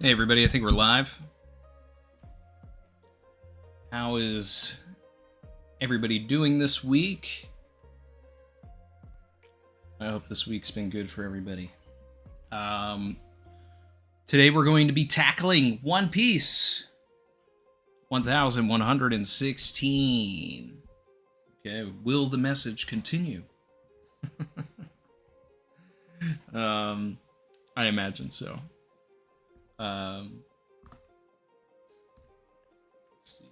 Hey everybody, I think we're live. How is everybody doing this week? I hope this week's been good for everybody. Today we're going to be tackling One Piece 1116. Okay, will the message continue? I imagine so. Let's see.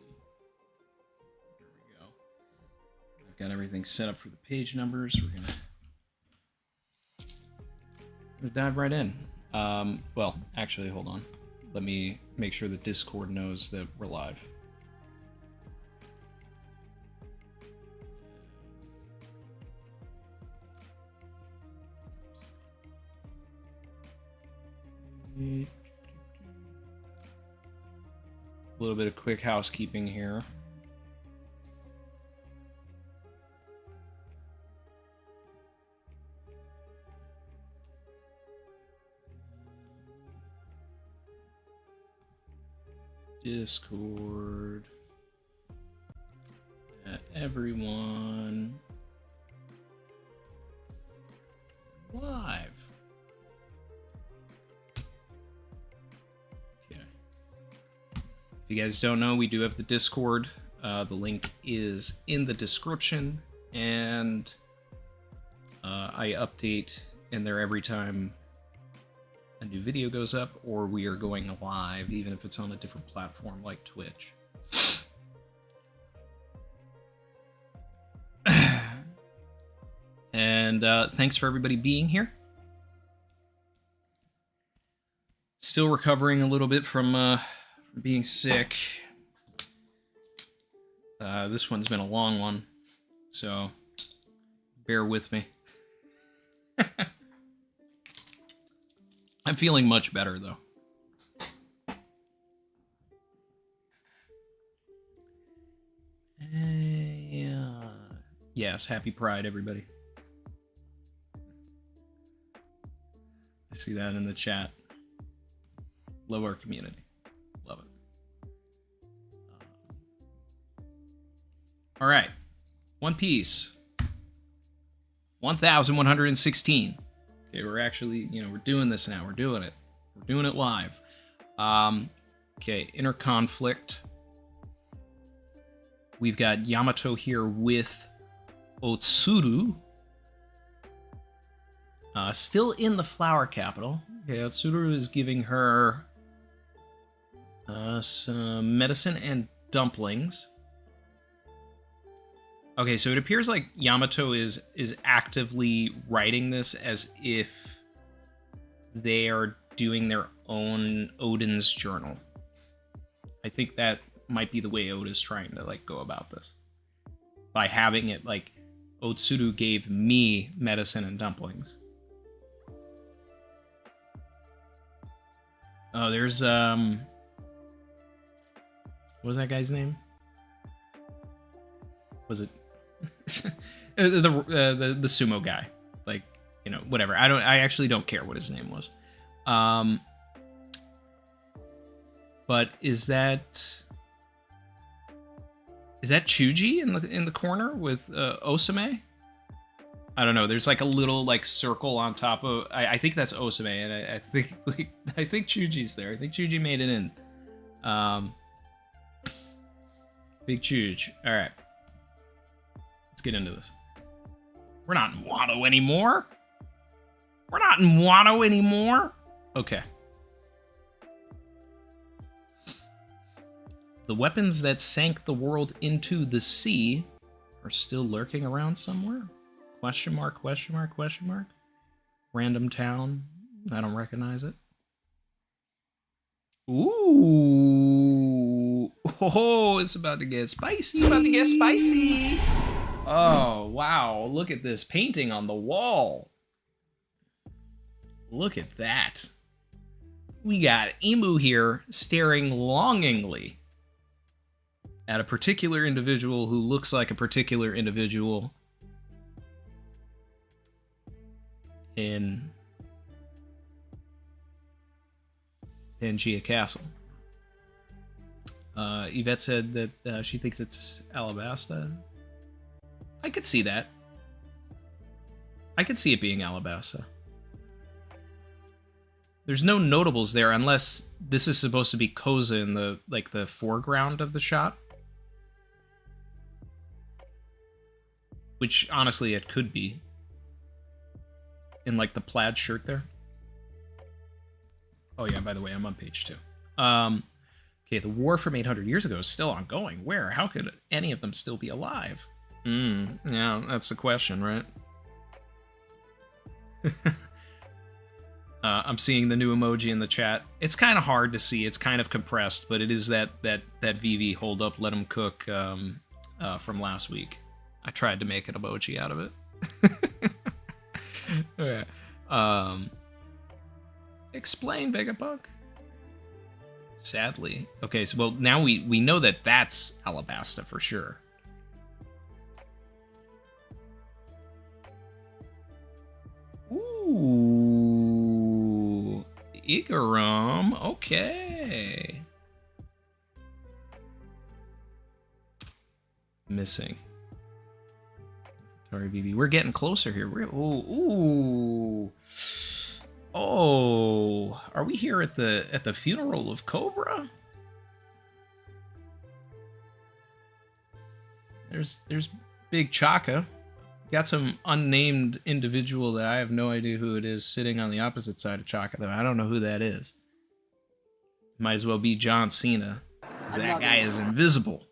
There we go. I've got everything set up for the page numbers. We're gonna dive right in. Well, actually, hold on. Let me make sure that Discord knows that we're live. A little bit of quick housekeeping here. Discord. Everyone. Live. Okay. If you guys don't know, we do have the Discord. The link is in the description, and I update in there every time a new video goes up, or we are going live, even if it's on a different platform like Twitch. And thanks for everybody being here. Still recovering a little bit from being sick. This one's been a long one, so bear with me. I'm feeling much better, though. Yes, happy Pride, everybody. I see that in the chat. Love our community. Love it. All right. One Piece. 1116. Okay, we're actually, we're doing this now. We're doing it. We're doing it live. Okay, inner conflict. We've got Yamato here with Otsuru. Still in the flower capital. Okay, Otsuru is giving her some medicine and dumplings. Okay, so it appears like Yamato is actively writing this as if they are doing their own Oden's journal. I think that might be the way Oda's trying to go about this. By having it like Otsuru gave me medicine and dumplings. Oh, there's what was that guy's name? Was it the sumo guy? Whatever. I actually don't care what his name was. But is that Chuji in the corner with Osame? I don't know. There's like a little circle on top of. I think that's Osame, and I think Chuji's there. I think Chuji made it in. Big Chuj. All right. Let's get into this. We're not in Wano anymore. Okay. The weapons that sank the world into the sea are still lurking around somewhere? Question mark, question mark, question mark? Random town. I don't recognize it. Ooh. Oh, it's about to get spicy. Oh, wow. Look at this painting on the wall. Look at that. We got Imu here staring longingly at a particular individual who looks like a particular individual in Pangea Castle. Yvette said that she thinks it's Alabasta. I could see that. I could see it being Alabasta. There's no notables there unless this is supposed to be Koza in the the foreground of the shot. Which honestly it could be. In like the plaid shirt there. Oh yeah, by the way, I'm on page 2. Okay, the war from 800 years ago is still ongoing. Where? How could any of them still be alive? Yeah, that's the question, right? I'm seeing the new emoji in the chat. It's kind of hard to see. It's kind of compressed, but it is that VV hold up, let 'em cook from last week. I tried to make an emoji out of it. Yeah. Explain, Vegapunk. Sadly. Okay, so well now we know that that's Alabasta for sure. Ooh, Igaram. Okay. Missing. Sorry, BB. We're getting closer here. Ooh. Oh, are we here at the funeral of Cobra? There's Big Chaka. Got some unnamed individual that I have no idea who it is sitting on the opposite side of Chaka, though. I don't know who that is. Might as well be John Cena, 'cause that guy is invisible.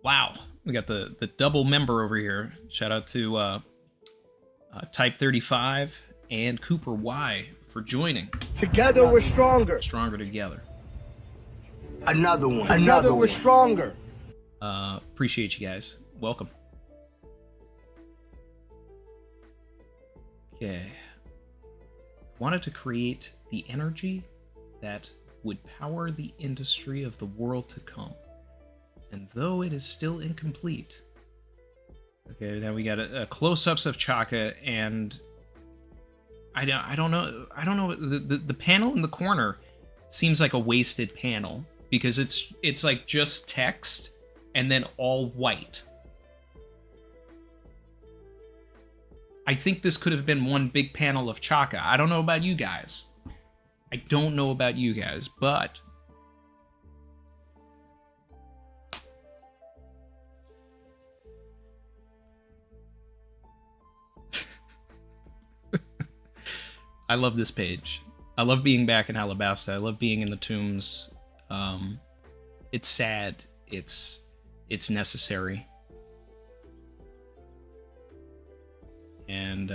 Wow. We got the double member over here. Shout out to Type 35 and Cooper Y for joining. Together we're stronger. Stronger together. Another one. Together we're stronger. Appreciate you guys. Welcome. Okay. Wanted to create the energy that would power the industry of the world to come. And though it is still incomplete. Okay, now we got a close-ups of Chaka, and I don't know. The panel in the corner seems like a wasted panel because it's like just text and then all white. I think this could have been one big panel of Chaka. I don't know about you guys. But I love this page. I love being back in Alabasta. I love being in the tombs. It's sad. It's necessary. And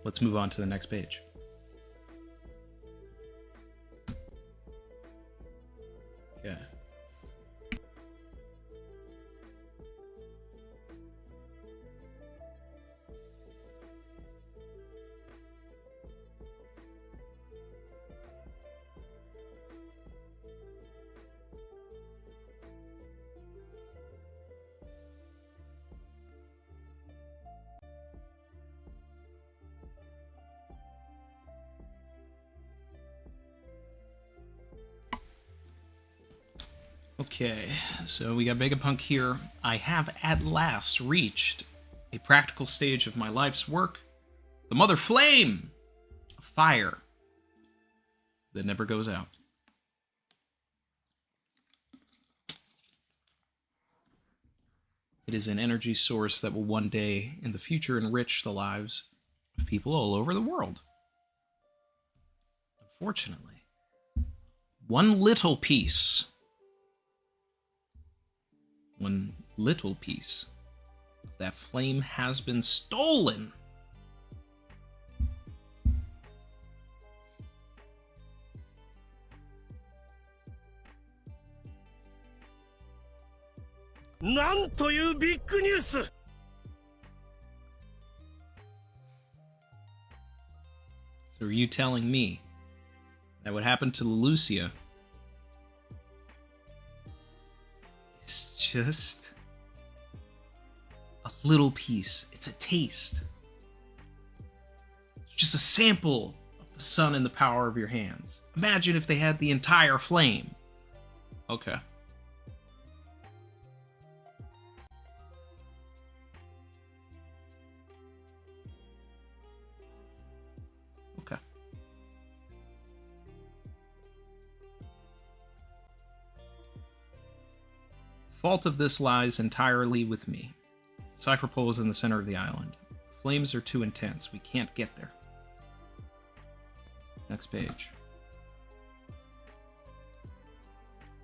let's move on to the next page. Yeah. Okay, so we got Vegapunk here. I have at last reached a practical stage of my life's work. The Mother Flame! A fire that never goes out. It is an energy source that will one day in the future enrich the lives of people all over the world. Unfortunately, one little piece of that flame has been stolen. So are you telling me that what happened to Lucia is just a little piece? It's a taste. It's just a sample of the the sun in the power of your hands. Imagine if they had the entire flame. Okay. Okay. Fault of this lies entirely with me. Cipher pole is in the center of the island. Flames are too intense. We can't get there. Next page.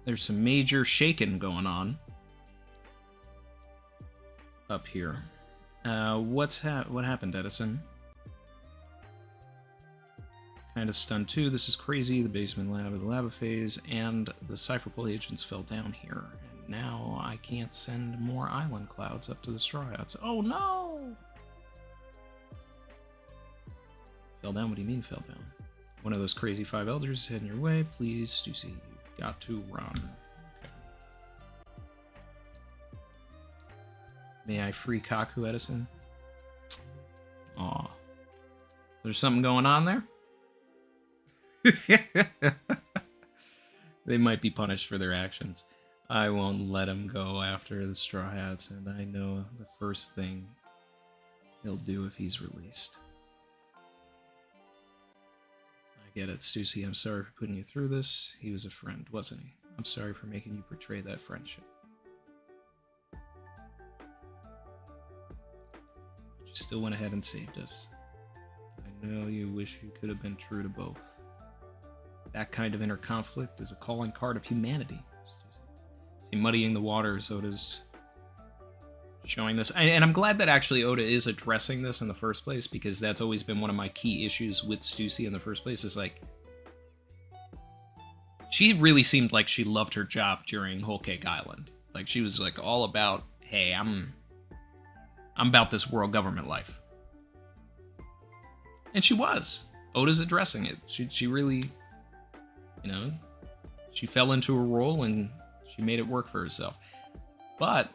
There's some major shaking going on up here. What happened, Edison? Kind of stunned too. This is crazy. The basement lab, the lava phase, and the cipher pole agents fell down here. And now I can't send more island clouds up to the straw hats. Oh no! Fell down? What do you mean fell down? One of those crazy 5 elders is heading your way. Please, Stussy, you've got to run. Okay. May I free Kaku, Edison? Aw. There's something going on there? They might be punished for their actions. I won't let him go after the Straw Hats, and I know the first thing he'll do if he's released. I get it, Stussy. I'm sorry for putting you through this. He was a friend, wasn't he? I'm sorry for making you betray that friendship. But you still went ahead and saved us. I know you wish you could have been true to both. That kind of inner conflict is a calling card of humanity. See, muddying the waters, Oda's showing this. And I'm glad that actually Oda is addressing this in the first place, because that's always been one of my key issues with Stussy in the first place, is like, she really seemed like she loved her job during Whole Cake Island. Like, she was like all about, hey, I'm about this world government life. And she was. Oda's addressing it. She really, you know, she fell into her role and she made it work for herself. But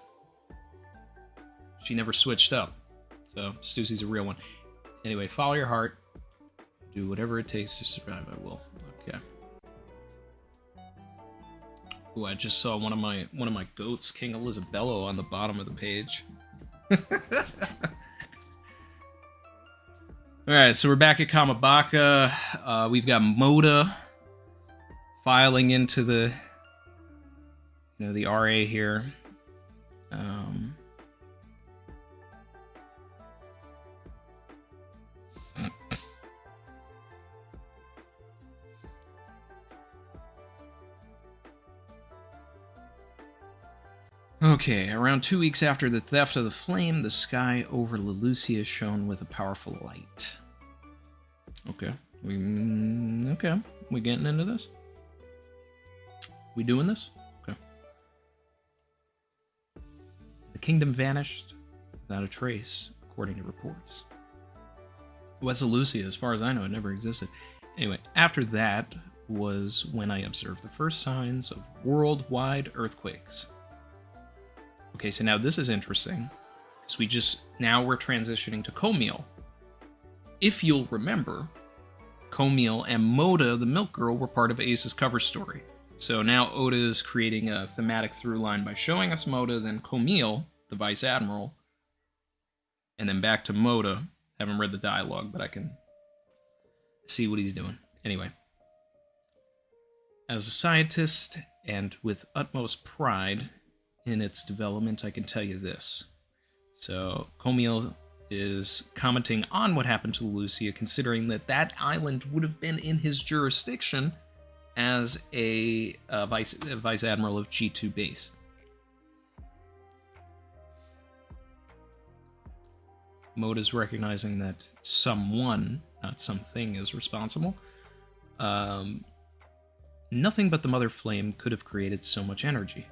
she never switched up. So Stussy's a real one. Anyway, follow your heart. Do whatever it takes to survive, I will. Okay. Ooh, I just saw one of my goats, King Elizabello, on the bottom of the page. Alright, so we're back at Kamabaka. We've got Moda filing into the, you know, the RA here. Okay, around 2 weeks after the theft of the flame, the sky over Lucia shone with a powerful light. Okay, we getting into this? We doing this? Okay. The kingdom vanished without a trace, according to reports. West of Lucia, as far as I know, it never existed. Anyway, after that was when I observed the first signs of worldwide earthquakes. Okay, so now this is interesting, because we're transitioning to Komil. If you'll remember, Komil and Moda, the Milk Girl, were part of Ace's cover story. So now Oda is creating a thematic through line by showing us Moda, then Komil, the Vice Admiral, and then back to Moda. Haven't read the dialogue, but I can see what he's doing. Anyway. As a scientist, and with utmost pride in its development, I can tell you this. So, Komil is commenting on what happened to Lucia, considering that that island would have been in his jurisdiction as a vice admiral of G2 base. Moda's recognizing that someone, not something, is responsible. Nothing but the Mother Flame could have created so much energy.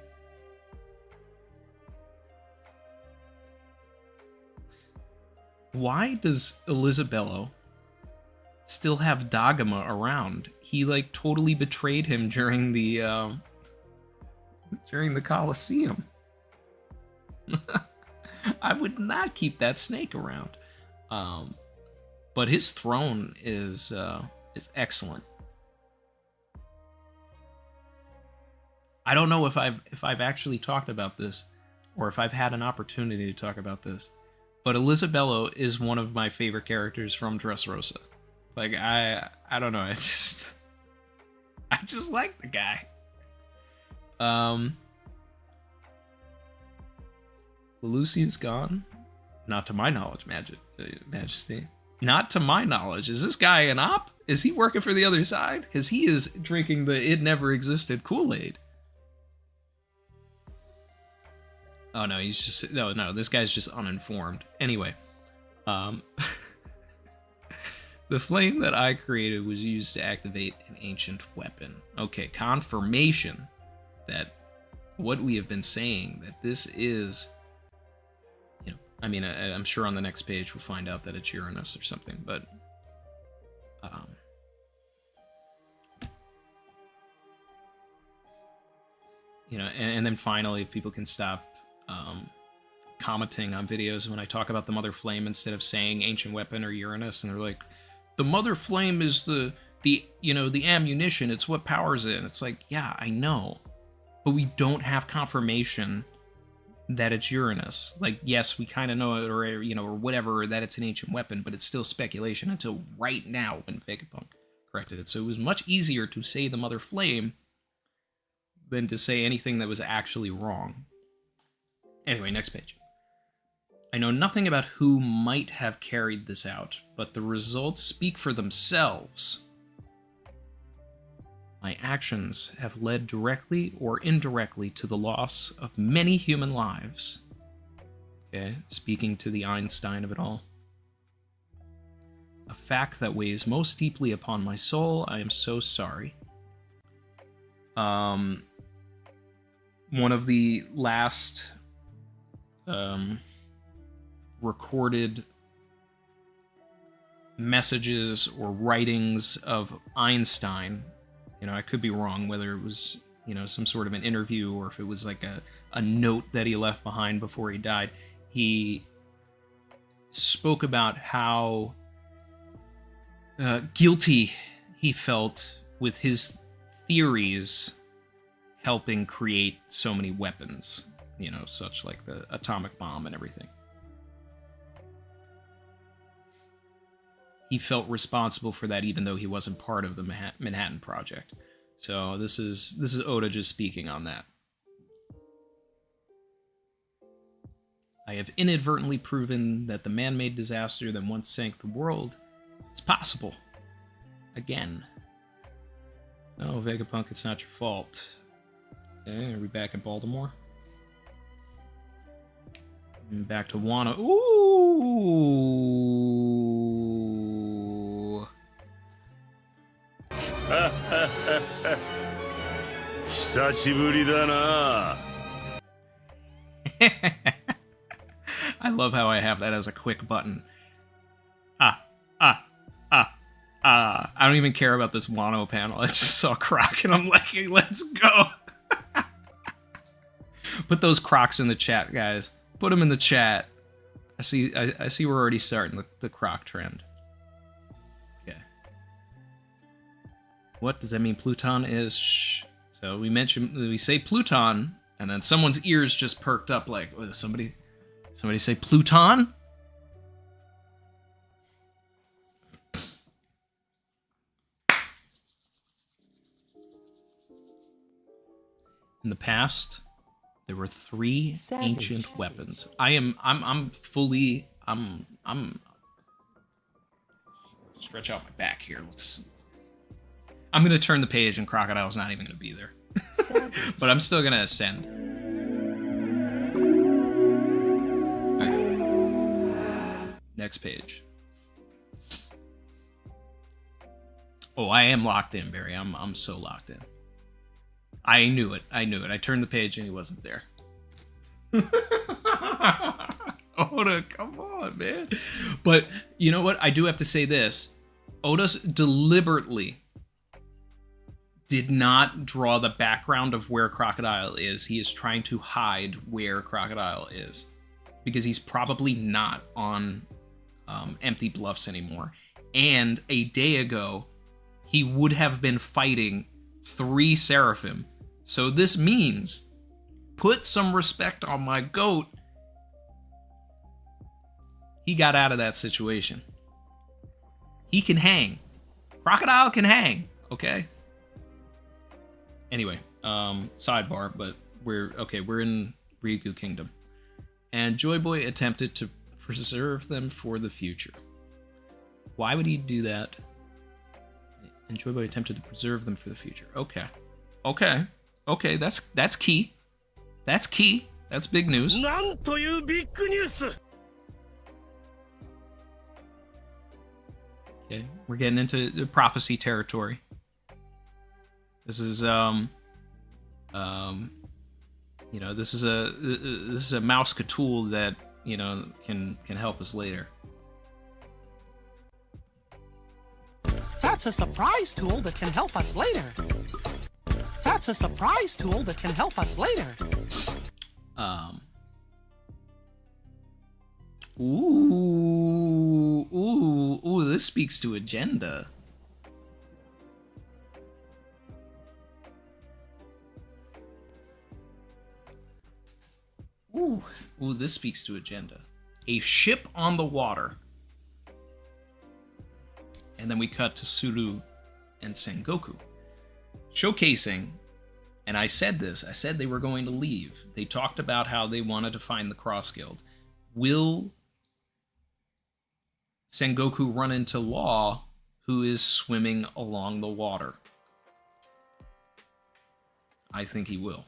Why does Elizabello still have Dagama around? He, like, totally betrayed him during the Colosseum. I would not keep that snake around. But his throne is is excellent. I don't know if I've actually talked about this, or if I've had an opportunity to talk about this, but Elisabello is one of my favorite characters from Dressrosa. Like, I don't know, I just like the guy. Lucia's gone? Not to my knowledge, Majesty. Not to my knowledge. Is this guy an op? Is he working for the other side? Because he is drinking the It Never Existed Kool-Aid. Oh no, he's just... No, this guy's just uninformed. Anyway. The flame that I created was used to activate an ancient weapon. Okay, confirmation that what we have been saying, that this is... You know, I mean, I'm sure on the next page we'll find out that it's Uranus or something, but... you know, and then finally, people can stop commenting on videos when I talk about the Mother Flame instead of saying ancient weapon or Uranus, and they're like, the Mother Flame is the ammunition, it's what powers it. And it's like, yeah, I know, but we don't have confirmation that it's Uranus. Like, yes, we kind of know it, or, you know, or whatever, that it's an ancient weapon, but it's still speculation until right now when Vegapunk corrected it. So it was much easier to say the Mother Flame than to say anything that was actually wrong. Anyway, next page. I know nothing about who might have carried this out, but the results speak for themselves. My actions have led directly or indirectly to the loss of many human lives. Okay, speaking to the Einstein of it all. A fact that weighs most deeply upon my soul. I am so sorry. One of the last recorded messages or writings of Einstein, you know, I could be wrong whether it was, you know, some sort of an interview or if it was like a note that he left behind before he died. He spoke about how guilty he felt with his theories helping create so many weapons, you know, such like the atomic bomb and everything. He felt responsible for that even though he wasn't part of the Manhattan Project. So this is Oda just speaking on that. I have inadvertently proven that the man-made disaster that once sank the world is possible. Again. No, Vegapunk, it's not your fault. Okay, are we back in Baltimore? And back to Wano. Ooh! 久しぶりだな. I love how I have that as a quick button. I don't even care about this Wano panel. I just saw Croc and I'm like, hey, let's go. Put those Crocs in the chat, guys. Put them in the chat. I see we're already starting the Croc trend. Okay. What does that mean? Pluton is shh. So we say Pluton, and then someone's ears just perked up like, somebody say Pluton? In the past, there were 3 ancient weapons. I'm stretch out my back here. I'm gonna turn the page and Crocodile's not even gonna be there. But I'm still gonna ascend. Right. Next page. Oh, I am locked in, Barry. I'm so locked in. I knew it. I turned the page and he wasn't there. Oda, come on, man. But you know what? I do have to say this. Oda deliberately did not draw the background of where Crocodile is. He is trying to hide where Crocodile is. Because he's probably not on Empty Bluffs anymore. And a day ago, he would have been fighting 3 Seraphim. So this means, put some respect on my goat. He got out of that situation. He can hang. Crocodile can hang, okay? Anyway, sidebar, but we're in Ryukyu Kingdom. And Joy Boy attempted to preserve them for the future. Why would he do that? And Joy Boy attempted to preserve them for the future. Okay, that's key. That's key. That's big news. Okay, we're getting into the prophecy territory. This is this is a mouse tool that can help us later. That's a surprise tool that can help us later. That's a surprise tool that can help us later. Ooh, this speaks to agenda. Ooh, this speaks to agenda. A ship on the water. And then we cut to Suru and Sengoku. Showcasing, and I said they were going to leave. They talked about how they wanted to find the Cross Guild. Will Sengoku run into Law, who is swimming along the water? I think he will.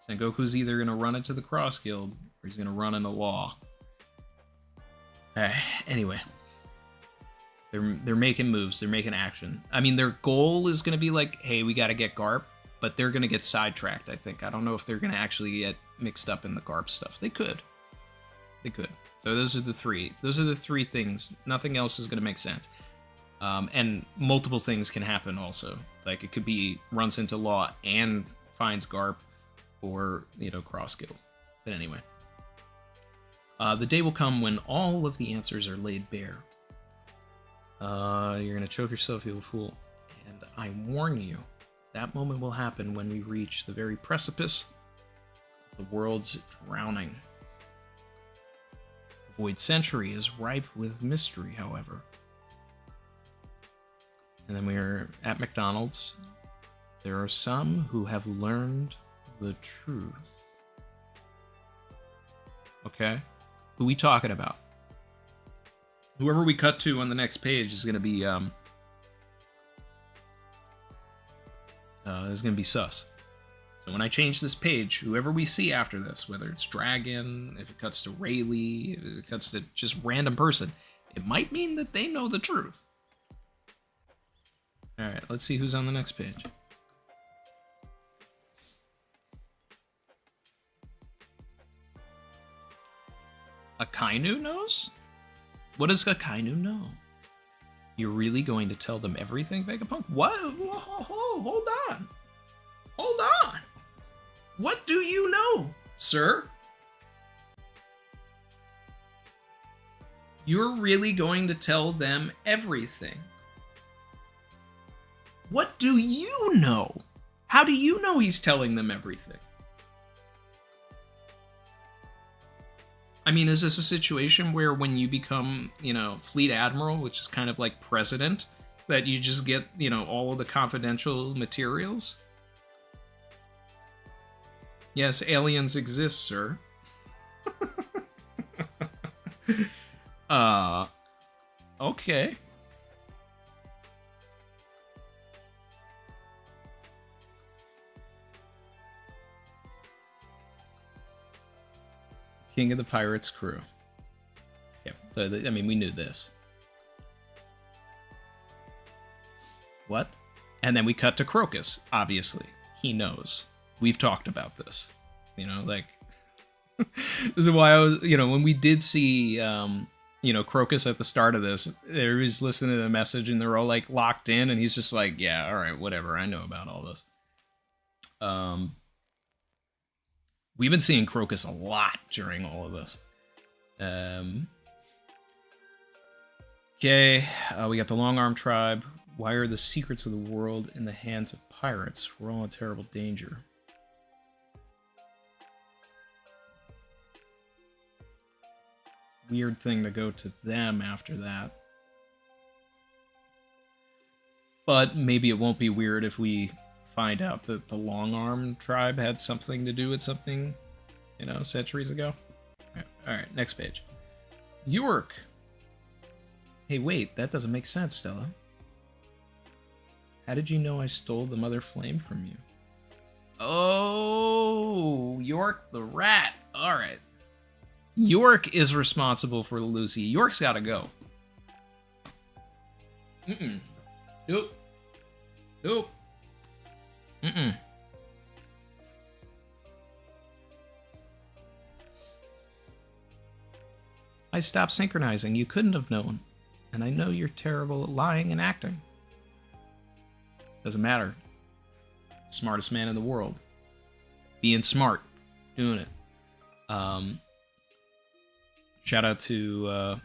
Sengoku's either going to run into the Cross Guild, or he's going to run into Law. Anyway. They're making moves. They're making action. I mean, their goal is going to be like, hey, we got to get Garp, but they're going to get sidetracked, I think. I don't know if they're going to actually get mixed up in the Garp stuff. They could. So those are the three. Those are the 3 things. Nothing else is going to make sense. And multiple things can happen also. Like, it could be runs into Law and finds Garp, or, Cross Guild. But anyway. The day will come when all of the answers are laid bare. You're gonna choke yourself, you fool. And I warn you, that moment will happen when we reach the very precipice of the world's drowning. The Void Century is ripe with mystery, however. And then we're at McDonald's. There are some who have learned the truth. Okay? Who we talking about? Whoever we cut to on the next page is gonna be sus. So when I change this page, whoever we see after this, whether it's Dragon, if it cuts to Rayleigh, if it cuts to just random person, it might mean that they know the truth. Alright, let's see who's on the next page. Akainu knows? What does Akainu know? You're really going to tell them everything, Vegapunk? What? Whoa, hold on. Hold on. What do you know, sir? You're really going to tell them everything. What do you know? How do you know he's telling them everything? I mean, is this a situation where when you become, Fleet Admiral, which is kind of like President, that you just get, all of the confidential materials? Yes, aliens exist, sir. Okay. King of the Pirates crew. Yeah, I mean, we knew this. What? And then we cut to Crocus, obviously. He knows. We've talked about this. This is why I was, when we did see, Crocus at the start of this, everybody's listening to the message and they're all, like, locked in, and he's just like, yeah, all right, whatever, I know about all this. We've been seeing Crocus a lot during all of this. Okay, we got the Long Arm Tribe. Why are the secrets of the world in the hands of pirates? We're all in terrible danger. Weird thing to go to them after that. But maybe it won't be weird if we find out that the Long Arm Tribe had something to do with something, you know, centuries ago. Alright, next page. York! Hey, wait, that doesn't make sense, Stella. How did you know I stole the Mother Flame from you? Oh, York the rat. Alright. York is responsible for Lucy. York's gotta go. Nope. Nope. I stopped synchronizing. You couldn't have known. And I know you're terrible at lying and acting. Doesn't matter. Smartest man in the world. Being smart. Doing it. Shout out to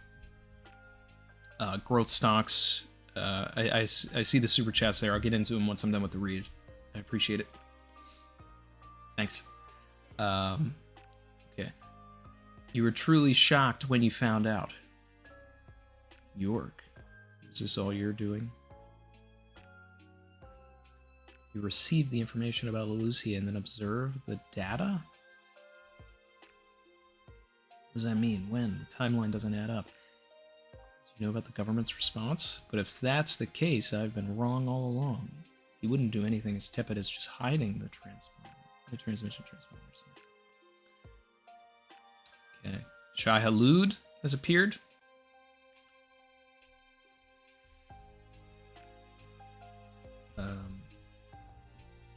Growth Stocks. I see the super chats there. I'll get into them once I'm done with the read. I appreciate it. Thanks. Okay. You were truly shocked when you found out. York, is this all you're doing? You received the information about Lucia and then observed the data? What does that mean? When? The timeline doesn't add up. Do you know about the government's response? But if that's the case, I've been wrong all along. He wouldn't do anything as tepid as just hiding the transmission transponders. Okay. Shai Halud has appeared.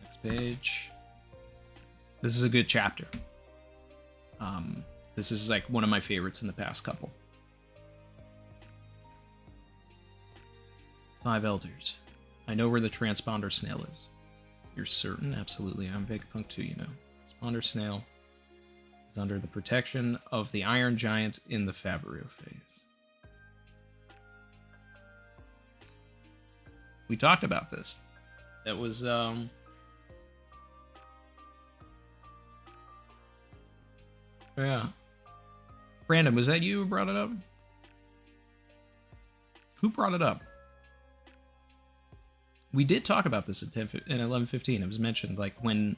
Next page. This is a good chapter. This is like one of my favorites in the past couple. 5 elders. I know where the transponder snail is. You're certain? Absolutely. I'm Vegapunk too, you know. Transponder snail is under the protection of the Iron Giant in the Fabrio phase. We talked about this. That was, yeah. Brandon, was that you who brought it up? Who brought it up? We did talk about this at 11:15. It was mentioned, like, when,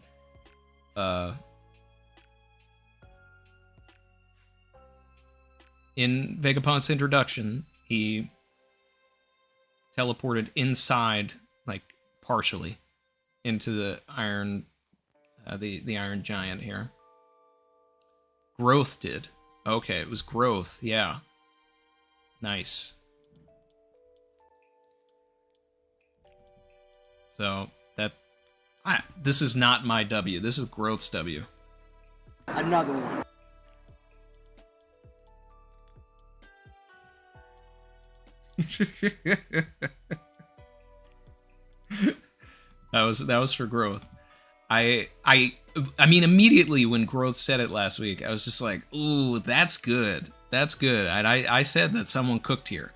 in Vegapunk's introduction, he teleported inside, like, partially, into the Iron, the Iron Giant here. Growth did. Okay, it was Growth, yeah. Nice. So, this is not my W. This is Growth's W. Another one. That was for Growth. I mean, immediately when Growth said it last week, I was just like, ooh, that's good. That's good. And I said that someone cooked here.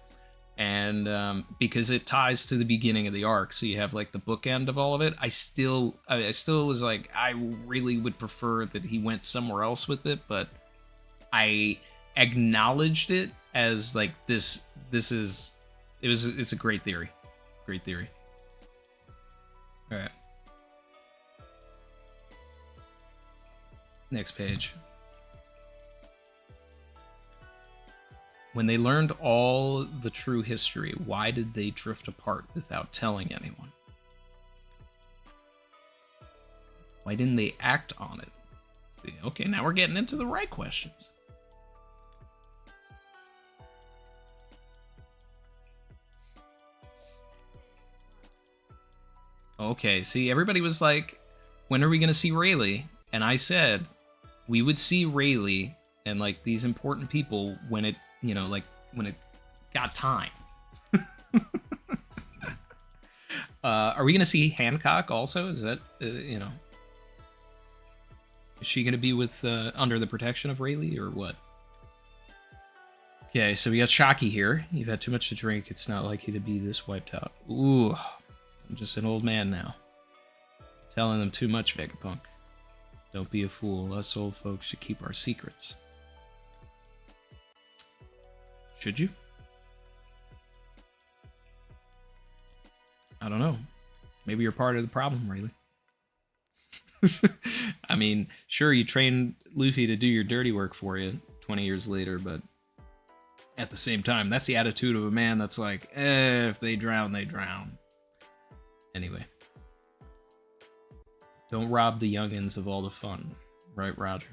And because it ties to the beginning of the arc, so you have like the bookend of all of it. I still was like, I really would prefer that he went somewhere else with it, but I acknowledged it as like it's a great theory. Great theory. All right. Next page. When they learned all the true history, why did they drift apart without telling anyone? Why didn't they act on it? See, okay, now we're getting into the right questions. Okay, see, everybody was like, when are we going to see Rayleigh? And I said, we would see Rayleigh and, like, these important people when it, you know, like, when it got time. Are we going to see Hancock also? Is that, you know... Is she going to be with, under the protection of Rayleigh, or what? Okay, so we got Shocky here. You've had too much to drink. It's not likely to be this wiped out. Ooh, I'm just an old man now. Telling them too much, Vegapunk. Don't be a fool. Us old folks should keep our secrets. Should you? I don't know. Maybe you're part of the problem, Rayleigh. I mean, sure, you trained Luffy to do your dirty work for you 20 years later, but at the same time, that's the attitude of a man that's like, if they drown, they drown. Anyway. Don't rob the youngins of all the fun. Right, Roger?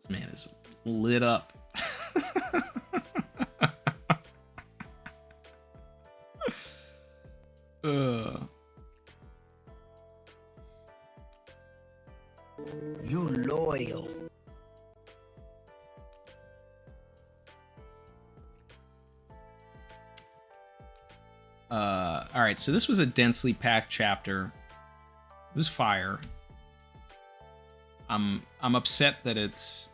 This man is lit up. You loyal. Alright, so this was a densely packed chapter. It was fire. I'm upset that it's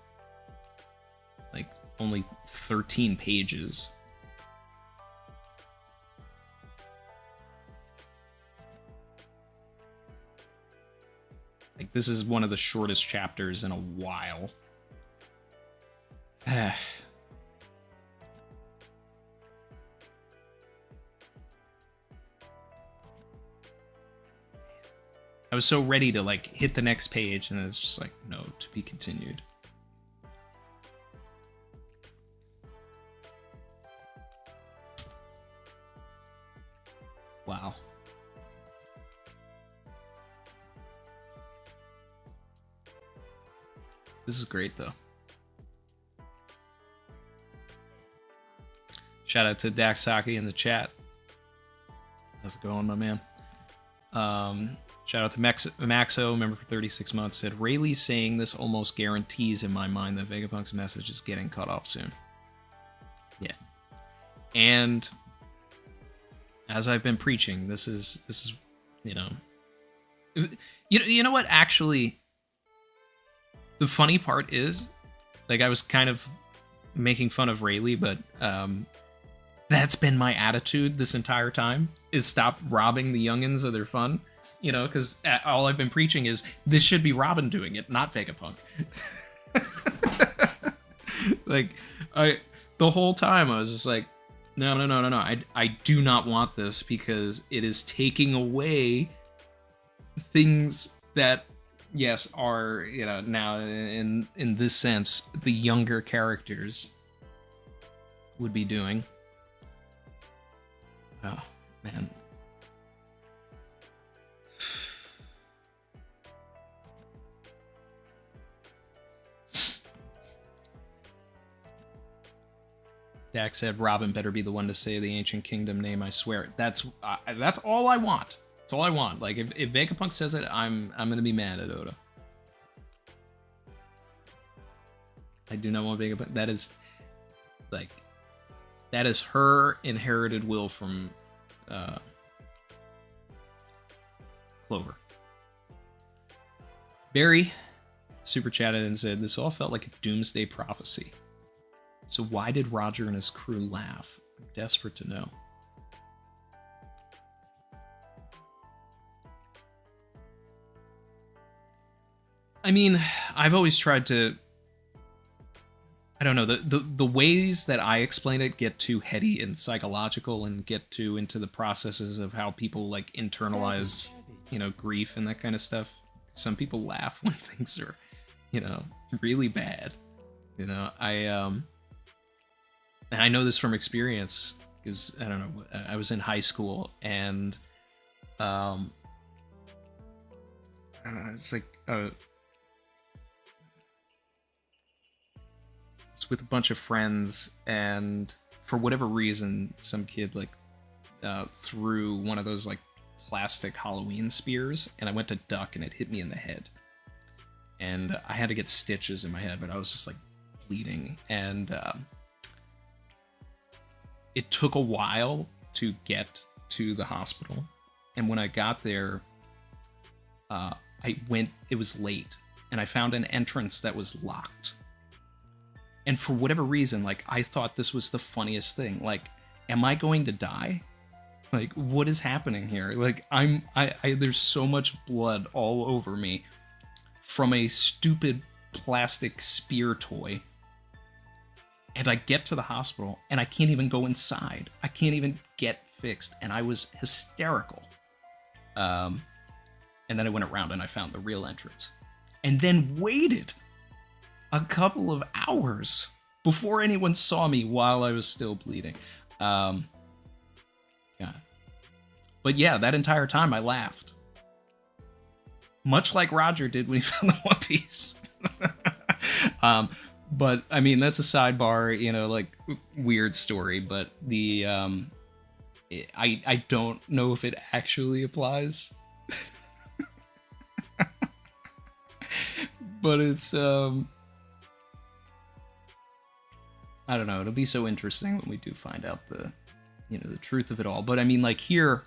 like only 13 pages. Like, this is one of the shortest chapters in a while. I was so ready to, like, hit the next page, and it's just like, no, to be continued. Wow. This is great, though. Shout out to Daxaki in the chat. How's it going, my man? Shout out to Maxo, member for 36 months, said, Rayleigh saying this almost guarantees in my mind that Vegapunk's message is getting cut off soon. Yeah. And as I've been preaching, this is you know... You know what, actually... The funny part is, like, I was kind of making fun of Rayleigh, but that's been my attitude this entire time, is stop robbing the youngins of their fun. You know, because all I've been preaching is this should be Robin doing it, not Vegapunk. Like, the whole time I was just like, no. I do not want this because it is taking away things that, yes, are, you know, now in this sense, the younger characters would be doing. Oh, man. Dak said, Robin better be the one to say the ancient kingdom name, I swear. That's all I want. That's all I want. Like, if Vegapunk says it, I'm gonna be mad at Oda. I do not want Vegapunk. That is, like, that is her inherited will from Clover. Barry super chatted and said, this all felt like a doomsday prophecy. So why did Roger and his crew laugh? I'm desperate to know. I mean, I've always tried to... I don't know, the ways that I explain it get too heady and psychological and get too into the processes of how people, like, internalize, you know, grief and that kind of stuff. Some people laugh when things are, you know, really bad. You know, and I know this from experience, because, I don't know, I was in high school, and, I don't know, it's like, it's with a bunch of friends, and for whatever reason, some kid, like, threw one of those, like, plastic Halloween spears, and I went to duck, and it hit me in the head. And I had to get stitches in my head, but I was just, like, bleeding, and, it took a while to get to the hospital, and when I got there, it was late, and I found an entrance that was locked. And for whatever reason, like, I thought this was the funniest thing. Like, am I going to die? Like, what is happening here? Like, there's so much blood all over me from a stupid plastic spear toy. And I get to the hospital, and I can't even go inside. I can't even get fixed, and I was hysterical. And then I went around and I found the real entrance. And then waited a couple of hours before anyone saw me while I was still bleeding. Yeah. But yeah, that entire time I laughed. Much like Roger did when he found the One Piece. But, I mean, that's a sidebar, you know, like, weird story, but the, I don't know if it actually applies. But it's, I don't know, it'll be so interesting when we do find out the, you know, the truth of it all. But, I mean, like, here,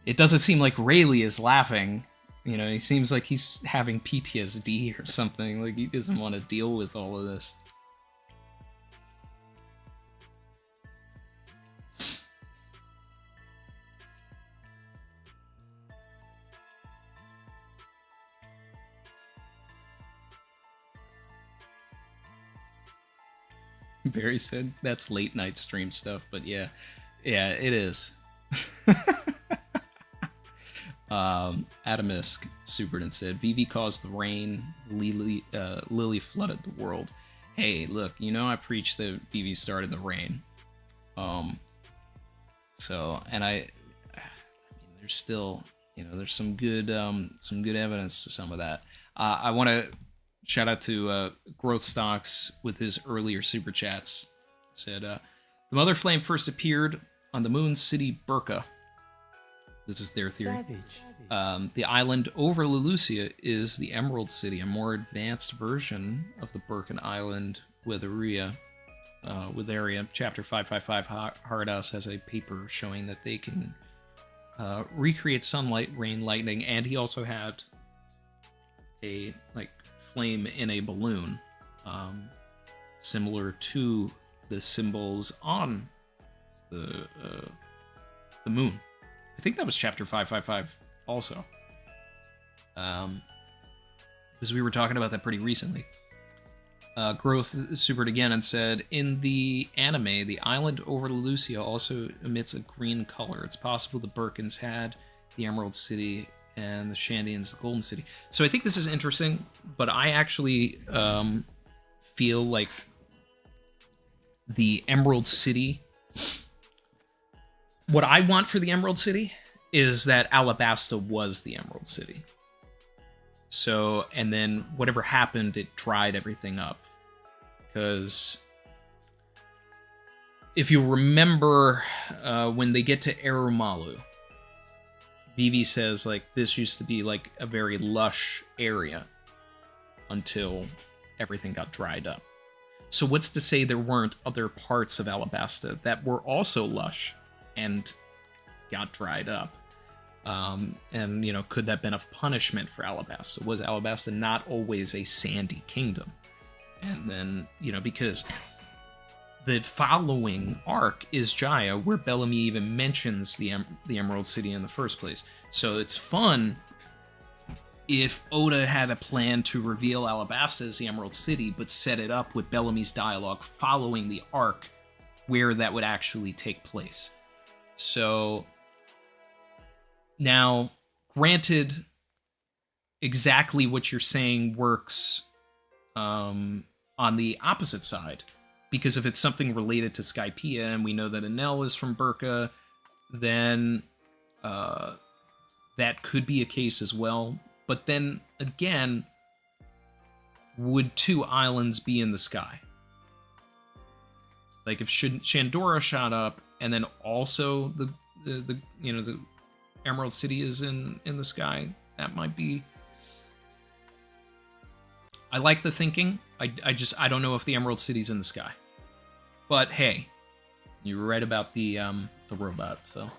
it doesn't seem like Rayleigh is laughing. You know, he seems like he's having PTSD or something. Like, he doesn't want to deal with all of this. Barry said that's late night stream stuff, but yeah. Yeah, it is. Adamisk Superden said, Vivi caused the rain, Lily flooded the world. Hey, look, you know I preached that Vivi started the rain. So, and I mean, there's still, you know, there's some good evidence to some of that. I want to shout out to Growth Stocks with his earlier super chats. Said, the Mother Flame first appeared on the Moon City Burka. This is their theory. The island over Lucia is the Emerald City, a more advanced version of the Birkin Island with area. Chapter 555 Hard House has a paper showing that they can recreate sunlight, rain, lightning, and he also had a flame in a balloon, similar to the symbols on the moon. I think that was chapter 555 also. Because we were talking about that pretty recently. Growth supered again and said, in the anime, the island over Lucia also emits a green color. It's possible the Birkins had the Emerald City and the Shandians the Golden City. So I think this is interesting, but I actually feel like the Emerald City... What I want for the Emerald City is that Alabasta was the Emerald City. So, and then whatever happened, it dried everything up. Because if you remember, when they get to Erumalu, Vivi says, like, this used to be, like, a very lush area until everything got dried up. So what's to say there weren't other parts of Alabasta that were also lush and got dried up? And, you know, could that have been a punishment for Alabasta? Was Alabasta not always a sandy kingdom? And then, you know, because the following arc is Jaya, where Bellamy even mentions the Emerald City in the first place. So it's fun if Oda had a plan to reveal Alabasta as the Emerald City, but set it up with Bellamy's dialogue following the arc where that would actually take place. So now, granted, exactly what you're saying works on the opposite side, because if it's something related to Skypiea, and we know that Enel is from Burka, then that could be a case as well. But then, again, would two islands be in the sky? Like, if Shandora shot up, and then also the Emerald City is in the sky, that might be... I like the thinking. I don't know if the Emerald City's in the sky. But hey, you were right about the robot, so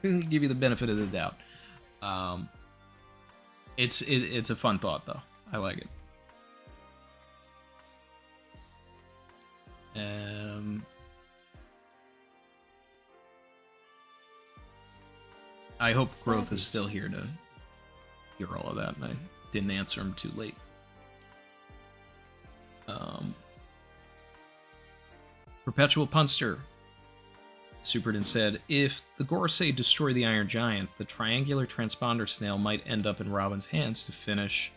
give you the benefit of the doubt. It's a fun thought though. I like it. I hope Growth is still here to hear all of that, and I didn't answer him too late. Perpetual Punster Superden said, if the Gorosei destroy the Iron Giant, the triangular transponder snail might end up in Robin's hands to finish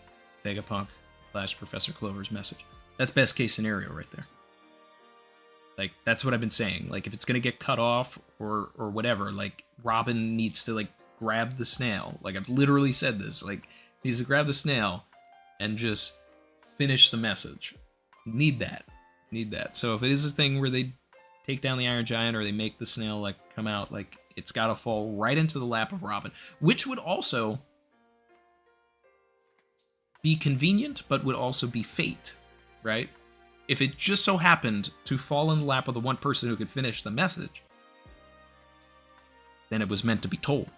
Vegapunk / Professor Clover's message. That's best case scenario right there. Like, that's what I've been saying. Like, if it's gonna get cut off or whatever, like, Robin needs to, like, grab the snail. Like, I've literally said this. Like, he needs to grab the snail and just finish the message. Need that. Need that. So if it is a thing where they take down the Iron Giant or they make the snail, like, come out, like, it's gotta fall right into the lap of Robin. Which would also be convenient, but would also be fate, right? If it just so happened to fall in the lap of the one person who could finish the message, then it was meant to be told.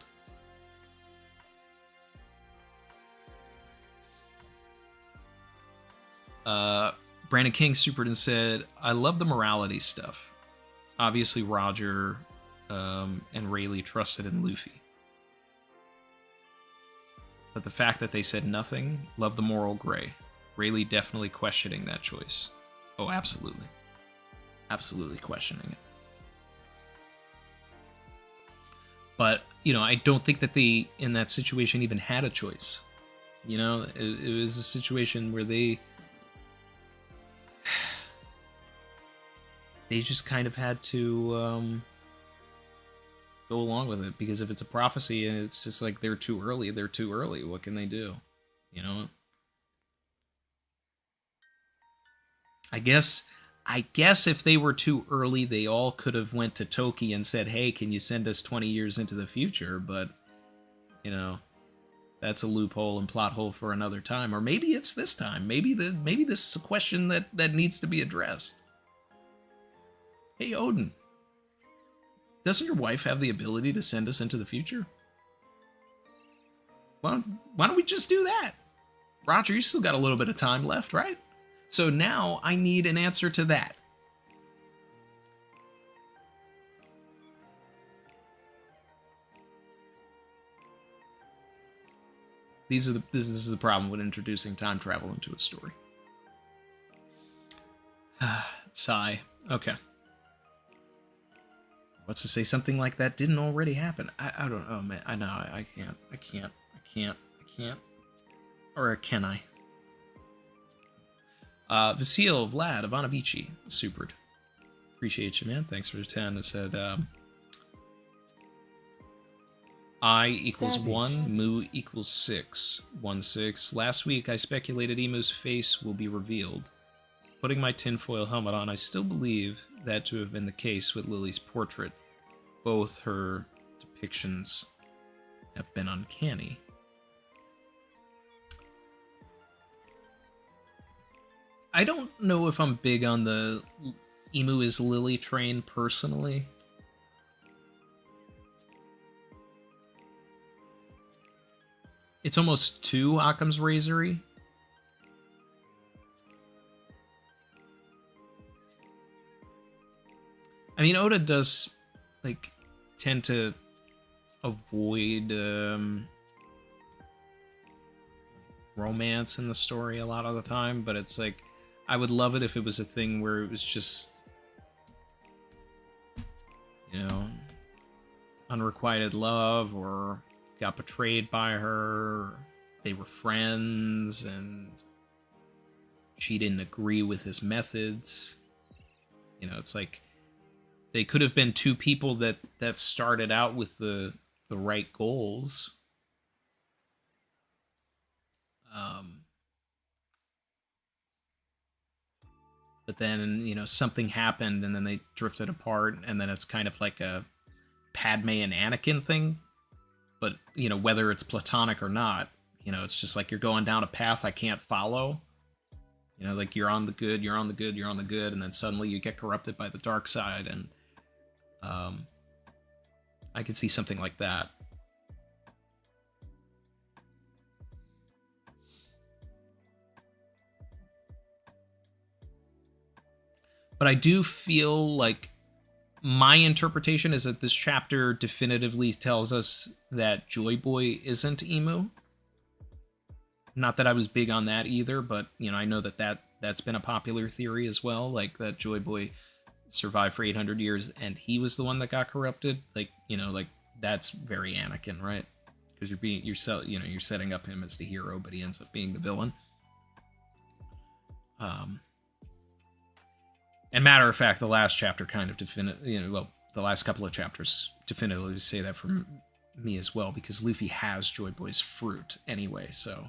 Brandon King Superden said, I love the morality stuff. Obviously, Roger and Rayleigh trusted in Luffy. But the fact that they said nothing, love the moral gray. Rayleigh definitely questioning that choice. Oh, absolutely. Absolutely questioning it. But, you know, I don't think that they, in that situation, even had a choice. You know, it was a situation where they just kind of had to go along with it, because if it's a prophecy and it's just like they're too early, what can they do? You know? I guess if they were too early, they all could have went to Toki and said, hey, can you send us 20 years into the future? But, you know, that's a loophole and plot hole for another time. Or maybe it's this time. Maybe this is a question that needs to be addressed. Hey, Odin, doesn't your wife have the ability to send us into the future? Well, why don't we just do that? Roger, you still got a little bit of time left, right? So now I need an answer to that. This is the problem with introducing time travel into a story. Sigh. Okay. What's to say something like that didn't already happen? I don't know, man. I know, I can't. Or can I? Vasil, Vlad, Ivanovici, supered. Appreciate you, man. Thanks for the 10. It said, I equals Savage. 1, Moo equals 6. 1, 6. Last week, I speculated Emu's face will be revealed. Putting my tinfoil helmet on, I still believe that to have been the case with Lily's portrait. Both her depictions have been uncanny. I don't know if I'm big on the Emu is Lily train personally. It's almost too Occam's razory. I mean, Oda does, like, tend to avoid romance in the story a lot of the time, but it's like, I would love it if it was a thing where it was just, you know, unrequited love, or got betrayed by her, or they were friends and she didn't agree with his methods. You know, it's like they could have been two people that started out with the right goals. But then, you know, something happened and then they drifted apart, and then it's kind of like a Padme and Anakin thing. But, you know, whether it's platonic or not, you know, it's just like you're going down a path I can't follow. You know, like you're on the good, and then suddenly you get corrupted by the dark side, and I could see something like that. But I do feel like my interpretation is that this chapter definitively tells us that Joy Boy isn't emu. Not that I was big on that either, but, you know, I know that's been a popular theory as well, like that Joy Boy survived for 800 years and he was the one that got corrupted. Like, you know, like that's very Anakin, right? Because you're setting up him as the hero, but he ends up being the villain. And matter of fact, the last chapter kind of the last couple of chapters definitively say that for me as well, because Luffy has Joy Boy's fruit anyway, so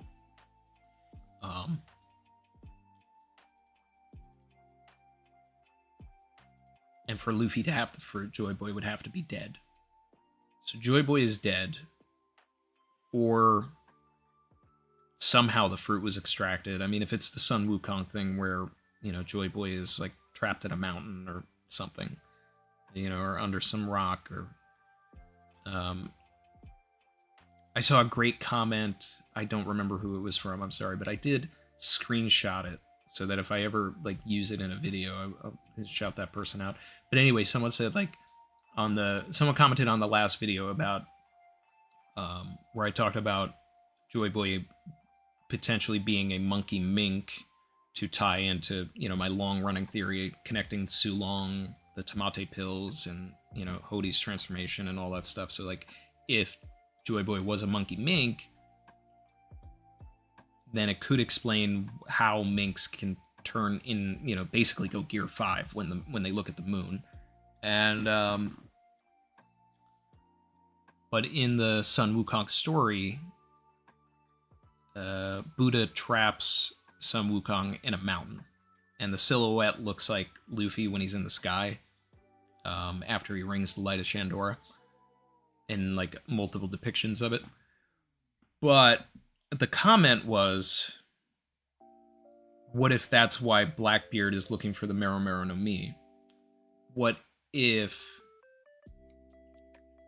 and for Luffy to have the fruit, Joy Boy would have to be dead. So Joy Boy is dead, or somehow the fruit was extracted. I mean, if it's the Sun Wukong thing where, you know, Joy Boy is like trapped in a mountain or something, you know, or under some rock, or I saw a great comment. I don't remember who it was from, I'm sorry, but I did screenshot it so that if I ever like use it in a video, I'll shout that person out. But anyway, someone said like someone commented on the last video about where I talked about Joy Boy potentially being a monkey mink to tie into, you know, my long-running theory connecting Sulong, the Tamate pills, and, you know, Hodi's transformation and all that stuff. So, like, if Joy Boy was a monkey mink, then it could explain how minks can turn in, you know, basically go Gear 5 when they look at the moon. And, but in the Sun Wukong story, Buddha traps Sun Wukong in a mountain, and the silhouette looks like Luffy when he's in the sky, after he rings the light of Shandora, in like multiple depictions of it. But the comment was, what if that's why Blackbeard is looking for the Mero Mero no Mi? What if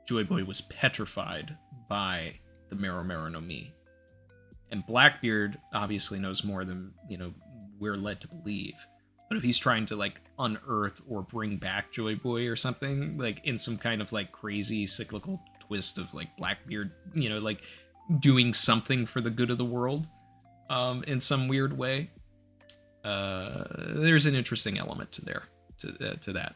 Joy Boy was petrified by the Mero Mero no Mi? And Blackbeard obviously knows more than, you know, we're led to believe. But if he's trying to, like, unearth or bring back Joy Boy or something, like, in some kind of, like, crazy cyclical twist of, like, Blackbeard, you know, like, doing something for the good of the world, in some weird way, there's an interesting element to that.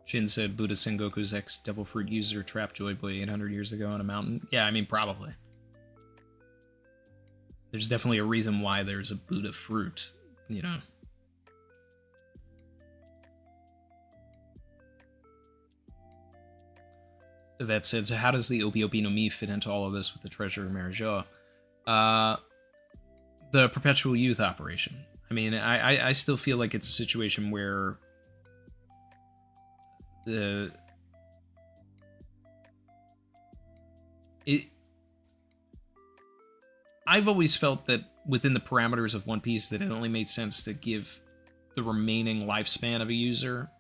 Shin said Buddha Sengoku's ex-Devil Fruit user trapped Joy Boy 800 years ago on a mountain. Yeah, I mean, probably. There's definitely a reason why there's a Buddha fruit, you know. That said, so how does the Obi Obi no Mi fit into all of this with the treasure of Marijoa? The Perpetual Youth operation. I mean, I still feel like it's a situation where I've always felt that within the parameters of One Piece that it only made sense to give the remaining lifespan of a user.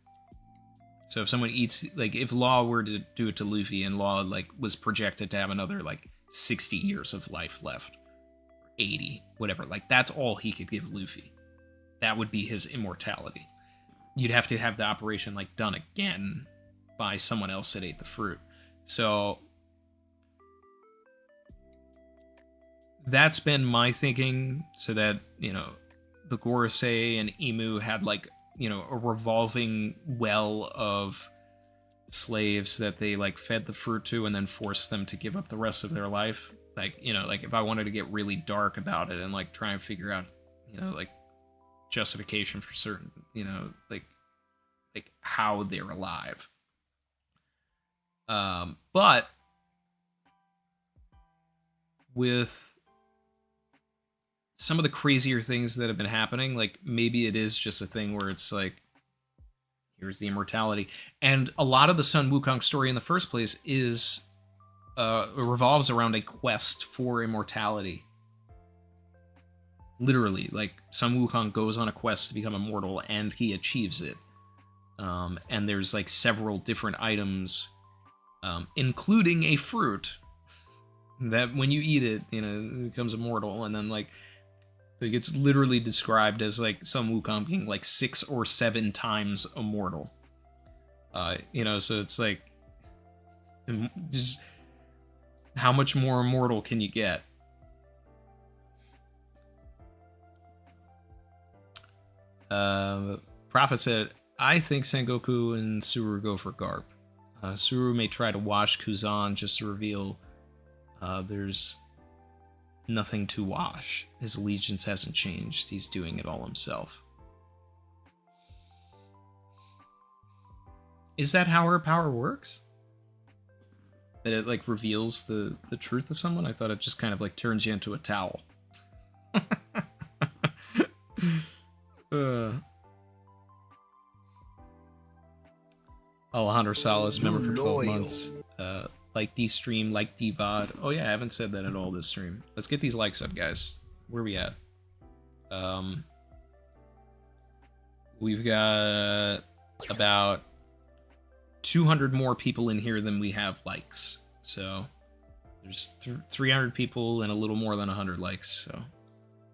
So if someone eats, like, if Law were to do it to Luffy and Law, like, was projected to have another, like, 60 years of life left, 80, whatever, like, that's all he could give Luffy. That would be his immortality. You'd have to have the operation, like, done again by someone else that ate the fruit. So that's been my thinking, so that, you know, the Gorosei and Emu had, like, you know, a revolving well of slaves that they, like, fed the fruit to and then forced them to give up the rest of their life. Like, you know, like, if I wanted to get really dark about it and, like, try and figure out, you know, like, justification for certain, you know, like how they're alive. But with some of the crazier things that have been happening, like, maybe it is just a thing where it's like Here's the immortality. And a lot of the Sun Wukong story in the first place is revolves around a quest for immortality. Literally, like, Sun Wukong goes on a quest to become immortal, and he achieves it. And there's, like, several different items, including a fruit, that when you eat it, you know, it becomes immortal, and then, like it's literally described as, like, Sun Wukong being, like, 6 or 7 times immortal. You know, so it's, like, just how much more immortal can you get? Prophet said, I think Sengoku and Suru go for Garp. Suru may try to wash Kuzan just to reveal there's nothing to wash. His allegiance hasn't changed. He's doing it all himself. Is that how her power works? That it, like, reveals the truth of someone? I thought it just kind of, like, turns you into a towel. Alejandro Salas, member for 12 months. Like D-Stream, like D-VOD. Oh yeah, I haven't said that at all this stream. Let's get these likes up, guys. Where are we at? We've got about 200 more people in here than we have likes. So there's 300 people and a little more than 100 likes. So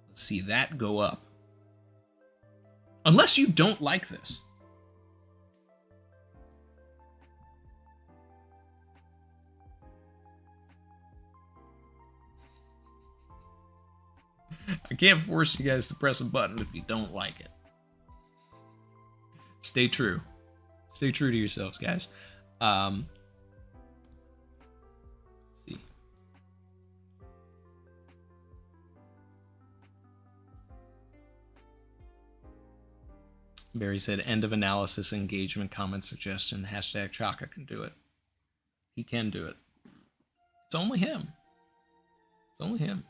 let's see that go up. Unless you don't like this. I can't force you guys to press a button if you don't like it. Stay true. Stay true to yourselves, guys. Let's see. Barry said, end of analysis, engagement, comment, suggestion, hashtag Chaka can do it. He can do it. It's only him. It's only him.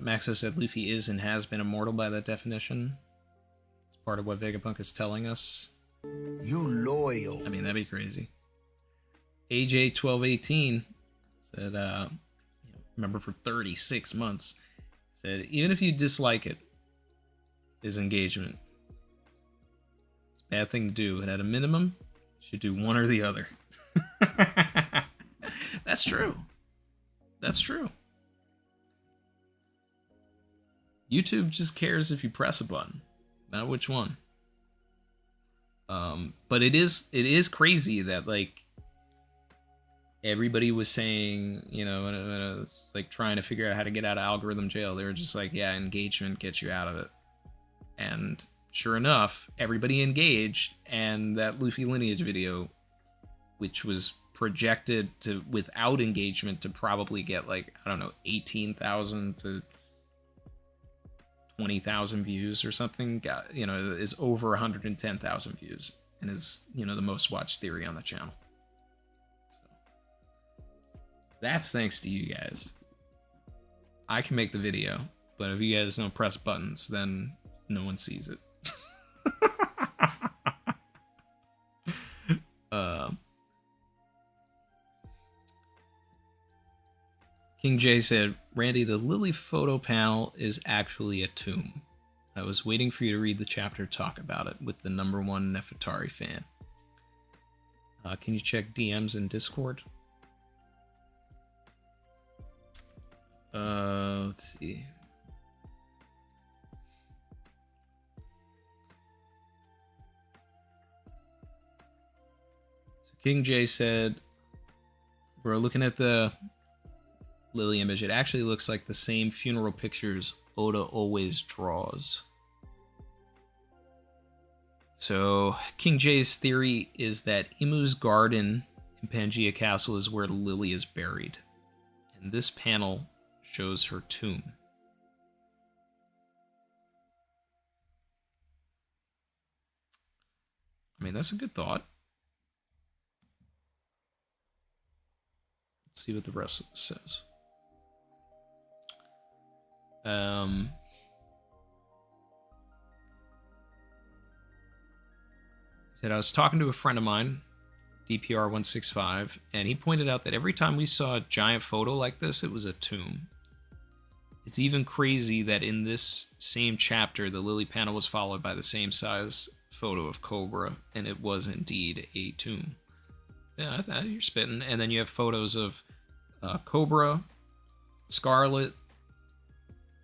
Maxo said Luffy is and has been immortal by that definition. It's part of what Vegapunk is telling us. You loyal. I mean, that'd be crazy. AJ1218 said, remember for 36 months, said, even if you dislike it, is engagement. It's a bad thing to do, and at a minimum, you should do one or the other. That's true. That's true. YouTube just cares if you press a button, not which one. But it is crazy that, like, everybody was saying, you know, and it's like trying to figure out how to get out of algorithm jail. They were just like, yeah, engagement gets you out of it. And sure enough, everybody engaged, and that Luffy lineage video, which was projected to, without engagement, to probably get, like, I don't know, 18,000 to 20,000 views or something, got, you know, is over 110,000 views, and is, you know, the most watched theory on the channel. So, that's thanks to you guys. I can make the video, but if you guys don't press buttons, then no one sees it. King J said, Randy, the Lily photo panel is actually a tomb. I was waiting for you to read the chapter, talk about it with the #1 Nefertari fan. Can you check DMs in Discord? Let's see. So King J said, bro, looking at the Lily image, it actually looks like the same funeral pictures Oda always draws. So King J's theory is that Imu's garden in Pangaea Castle is where Lily is buried, and this panel shows her tomb. mean, that's a good thought. Let's see what the rest of this says. He said, I was talking to a friend of mine, DPR165, and he pointed out that every time we saw a giant photo like this, it was a tomb. It's even crazy that in this same chapter, the Lily panel was followed by the same size photo of Cobra, and it was indeed a tomb. Yeah, you're spitting. And then you have photos of Cobra, Scarlet,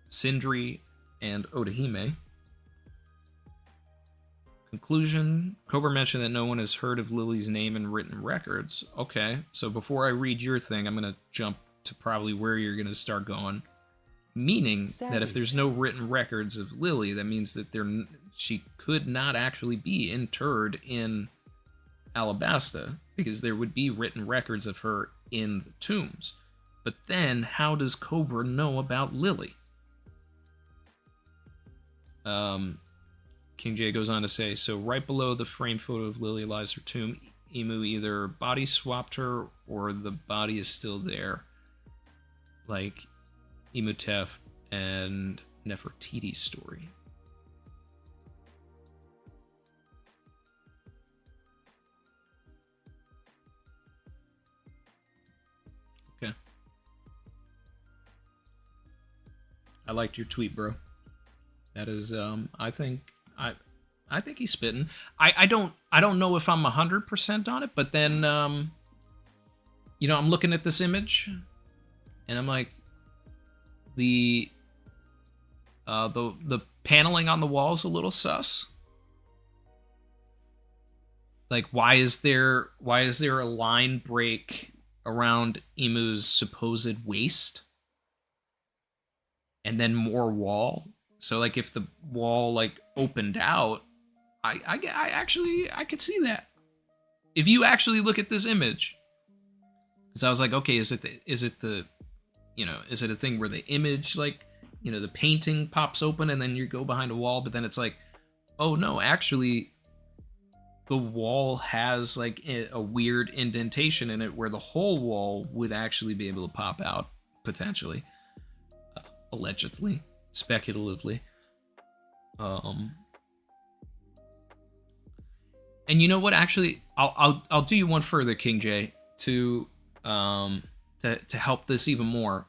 Sindri, and Odahime. Conclusion, Cobra mentioned that no one has heard of Lily's name in written records. Okay, so before I read your thing, I'm going to jump to probably where you're going to start going. Meaning that if there's no written records of Lily, that means that she could not actually be interred in Alabasta, because there would be written records of her in the tombs. But then, how does Cobra know about Lily? King J goes on to say, so right below the frame photo of Lily lies her tomb. Emu either body swapped her or the body is still there. Like Imhotep and Nefertiti's story. Okay. I liked your tweet, bro. That is, I think he's spitting. I don't know if I'm 100% on it, but then, I'm looking at this image, and I'm like, the paneling on the wall is a little sus. Like, why is there a line break around Emu's supposed waist, and then more wall? So, like, if the wall, like, opened out, I could see that. If you actually look at this image, because I was like, okay, is it a thing where the image, like, the painting pops open and then you go behind a wall, but then it's like, oh no, actually, the wall has, like, a weird indentation in it where the whole wall would actually be able to pop out, potentially. Allegedly. Speculatively. And you know what? Actually, I'll do you one further, King J, to help this even more.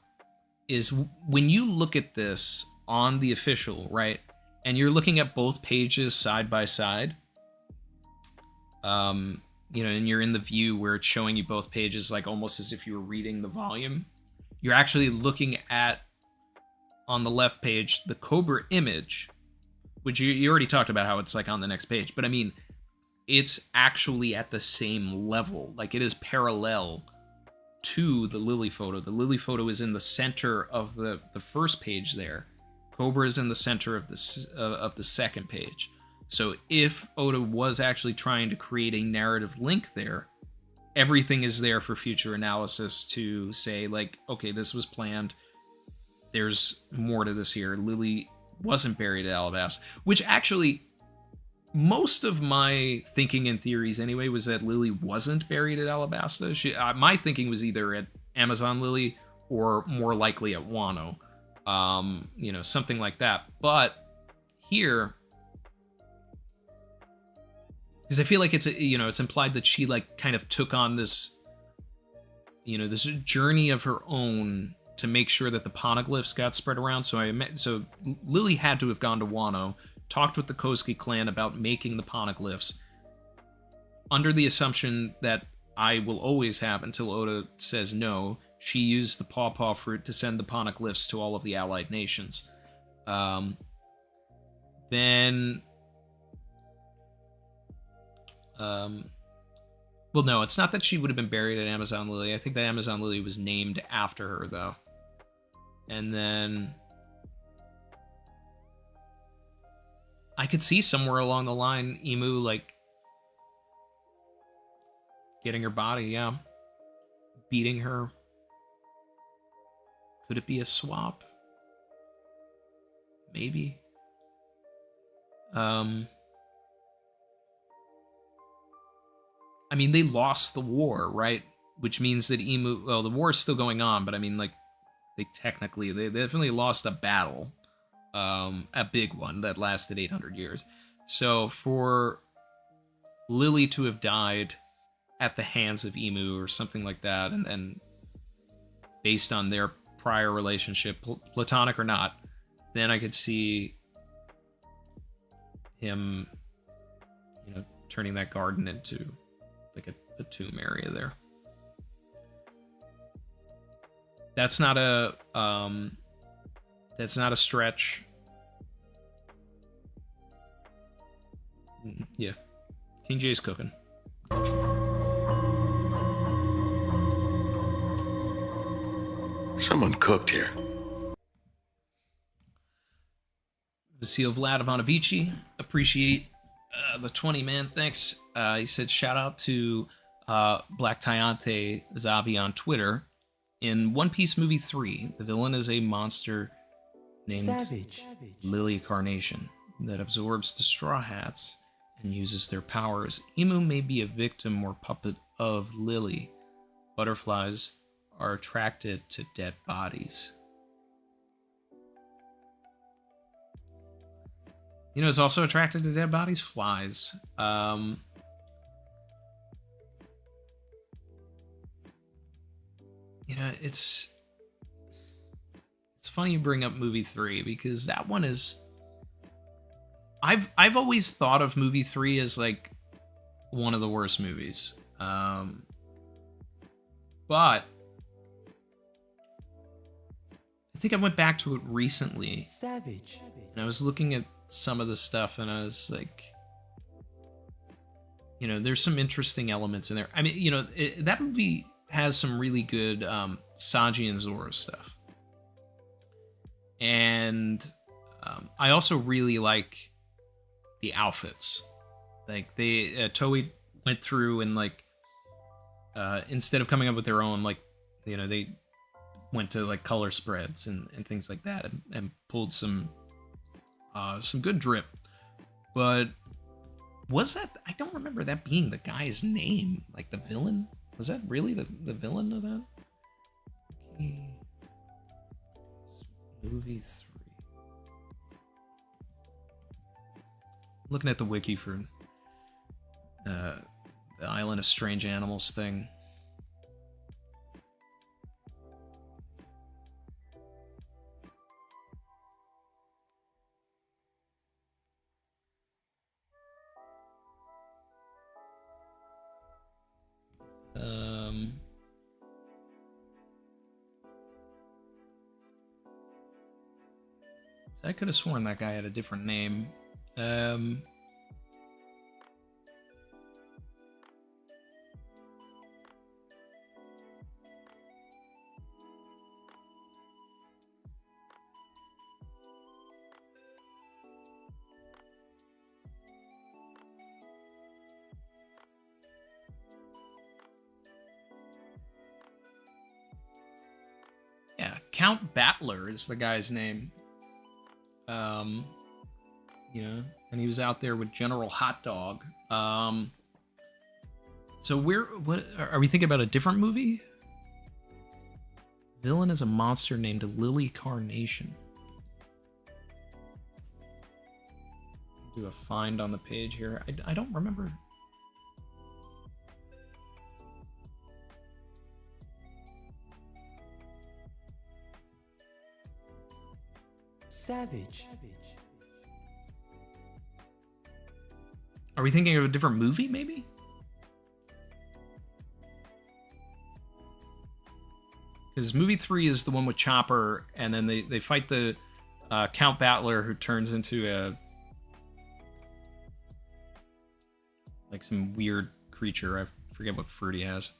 Is when you look at this on the official, right, and you're looking at both pages side by side, and you're in the view where it's showing you both pages, like almost as if you were reading the volume. You're actually looking at, on the left page, the Cobra image, which you already talked about how it's like on the next page, but I mean, it's actually at the same level. Like, it is parallel to the Lily photo. The Lily photo is in the center of the first page there. Cobra is in the center of the second page. So if Oda was actually trying to create a narrative link there, everything is there for future analysis to say, like, okay, this was planned. There's more to this here. Lily wasn't buried at Alabasta, which actually, most of my thinking and theories anyway was that Lily wasn't buried at Alabasta. My thinking was either at Amazon Lily or more likely at Wano, something like that. But here, because I feel like it's implied that she, like, kind of took on this, this journey of her own to make sure that the poneglyphs got spread around. So Lily had to have gone to Wano, talked with the Kosuke clan about making the poneglyphs, under the assumption that I will always have until Oda says no. She used the pawpaw fruit to send the poneglyphs to all of the allied nations. Well, no, it's not that she would have been buried at Amazon Lily. I think that Amazon Lily was named after her, though. And then I could see somewhere along the line Emu, like, getting her body, yeah. Beating her. Could it be a swap? Maybe. I mean, they lost the war, right? Which means that Emu, well, the war is still going on, but I mean, like, they definitely lost a battle, a big one that lasted 800 years. So for Lily to have died at the hands of Emu or something like that, and then based on their prior relationship, platonic or not, then I could see him, you know, turning that garden into like a tomb area there. That's not a stretch. Yeah, King J's cooking. Someone cooked here. Vasil Vlad Ivanovici, appreciate the 20, man. Thanks. He said, shout out to Black Tyante Zavi on Twitter. In One Piece Movie 3, the villain is a monster named Lily Carnation that absorbs the Straw Hats and uses their powers. Emu may be a victim or puppet of Lily. Butterflies are attracted to dead bodies. You know, it's also attracted to dead bodies? Flies. You know, it's funny you bring up movie 3 because that one is... I've always thought of movie 3 as like one of the worst movies. But I think I went back to it recently. And I was looking at some of the stuff and I was like, you know, there's some interesting elements in there. I mean, you know, that movie has some really good Saji and Zoro stuff. And I also really like the outfits. Like they Toei went through and like instead of coming up with their own, like, you know, they went to like color spreads and things like that and pulled some good drip. But was that, I don't remember that being the guy's name, like the villain. Was that really the villain of that? Okay. Movie 3. Looking at the wiki for the Island of Strange Animals thing. So I could have sworn that guy had a different name. Yeah, Count Battler is the guy's name. You know, and he was out there with General Hot Dog. So what are we thinking about, a different movie? Villain is a monster named Lily Carnation. Do a find on the page here. I don't remember. Savage. Are we thinking of a different movie, maybe? Because movie 3 is the one with Chopper, and then they fight the Count Battler, who turns into a like some weird creature. I forget what fruit he has.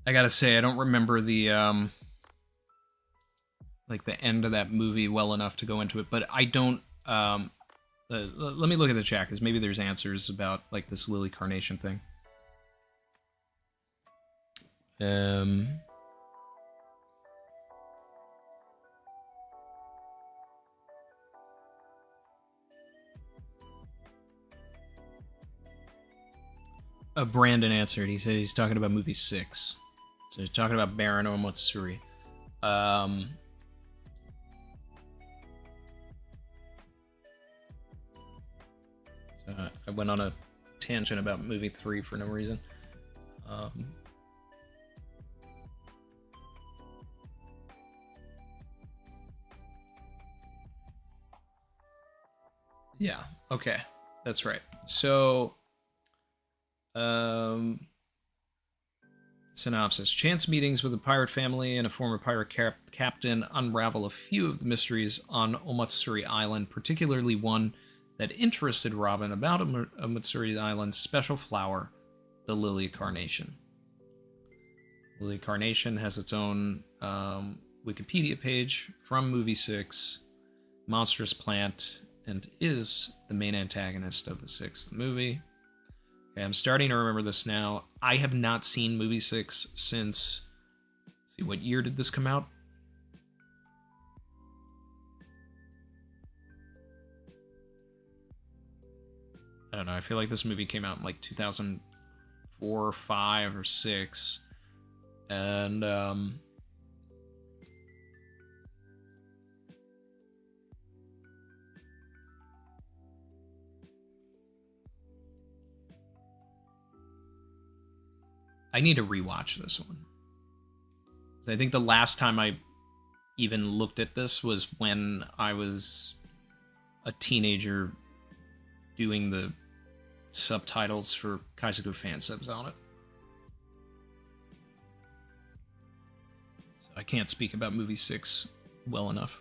I gotta say, I don't remember the like the end of that movie well enough to go into it, but I don't. Let me look at the chat, because maybe there's answers about like this Lily Carnation thing. Brandon answered. He said he's talking about movie 6. So he's talking about Baron Omotsuri. So I went on a tangent about movie 3 for no reason. Yeah, okay. That's right. So, synopsis. Chance meetings with a pirate family and a former pirate captain unravel a few of the mysteries on Omatsuri Island, particularly one that interested Robin about Omatsuri Island's special flower, the lily carnation. Lily carnation has its own Wikipedia page from movie 6, monstrous plant, and is the main antagonist of the 6th movie. Okay, I'm starting to remember this now. I have not seen movie 6 since... Let's see, what year did this come out? I don't know. I feel like this movie came out in like 2004 or 5 or 6. And, I need to rewatch this one. I think the last time I even looked at this was when I was a teenager doing the subtitles for Kaizoku fansubs on it. So I can't speak about movie 6 well enough.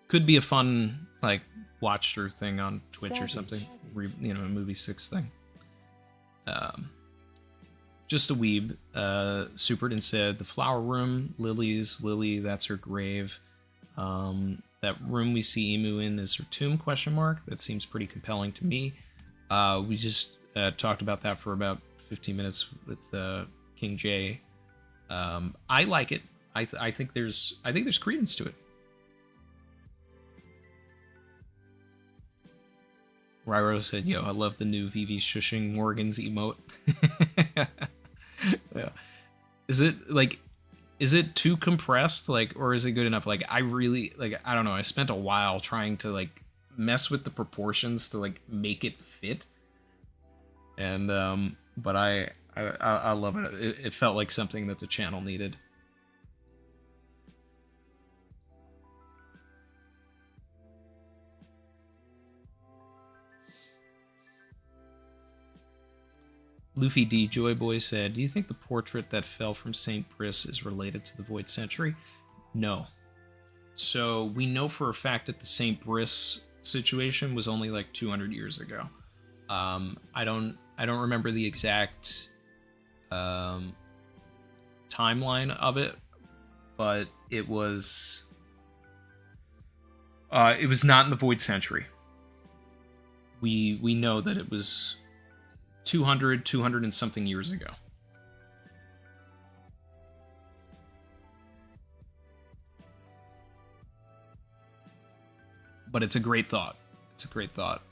Could be a fun, like, watch through thing on Twitch or something. You know, a movie 6 thing. Just a weeb. Superden said, the flower room, Lily, that's her grave. That room we see Emu in is her tomb, question mark. That seems pretty compelling to me. We just talked about that for about 15 minutes with King J. I like it. I think there's credence to it. Ryro said, yo, I love the new VV shushing Morgan's emote. Yeah. Is it too compressed? Like, or is it good enough? Like, I don't know. I spent a while trying to, like, mess with the proportions to, like, make it fit. And, but I love it. It felt like something that the channel needed. Luffy D. Joyboy said, do you think the portrait that fell from St. Brice is related to the Void Century? No. So we know for a fact that the St. Brice situation was only like 200 years ago. I don't remember the exact timeline of it, but it was not in the Void Century. We know that it was 200 and something years ago. But it's a great thought. It's a great thought.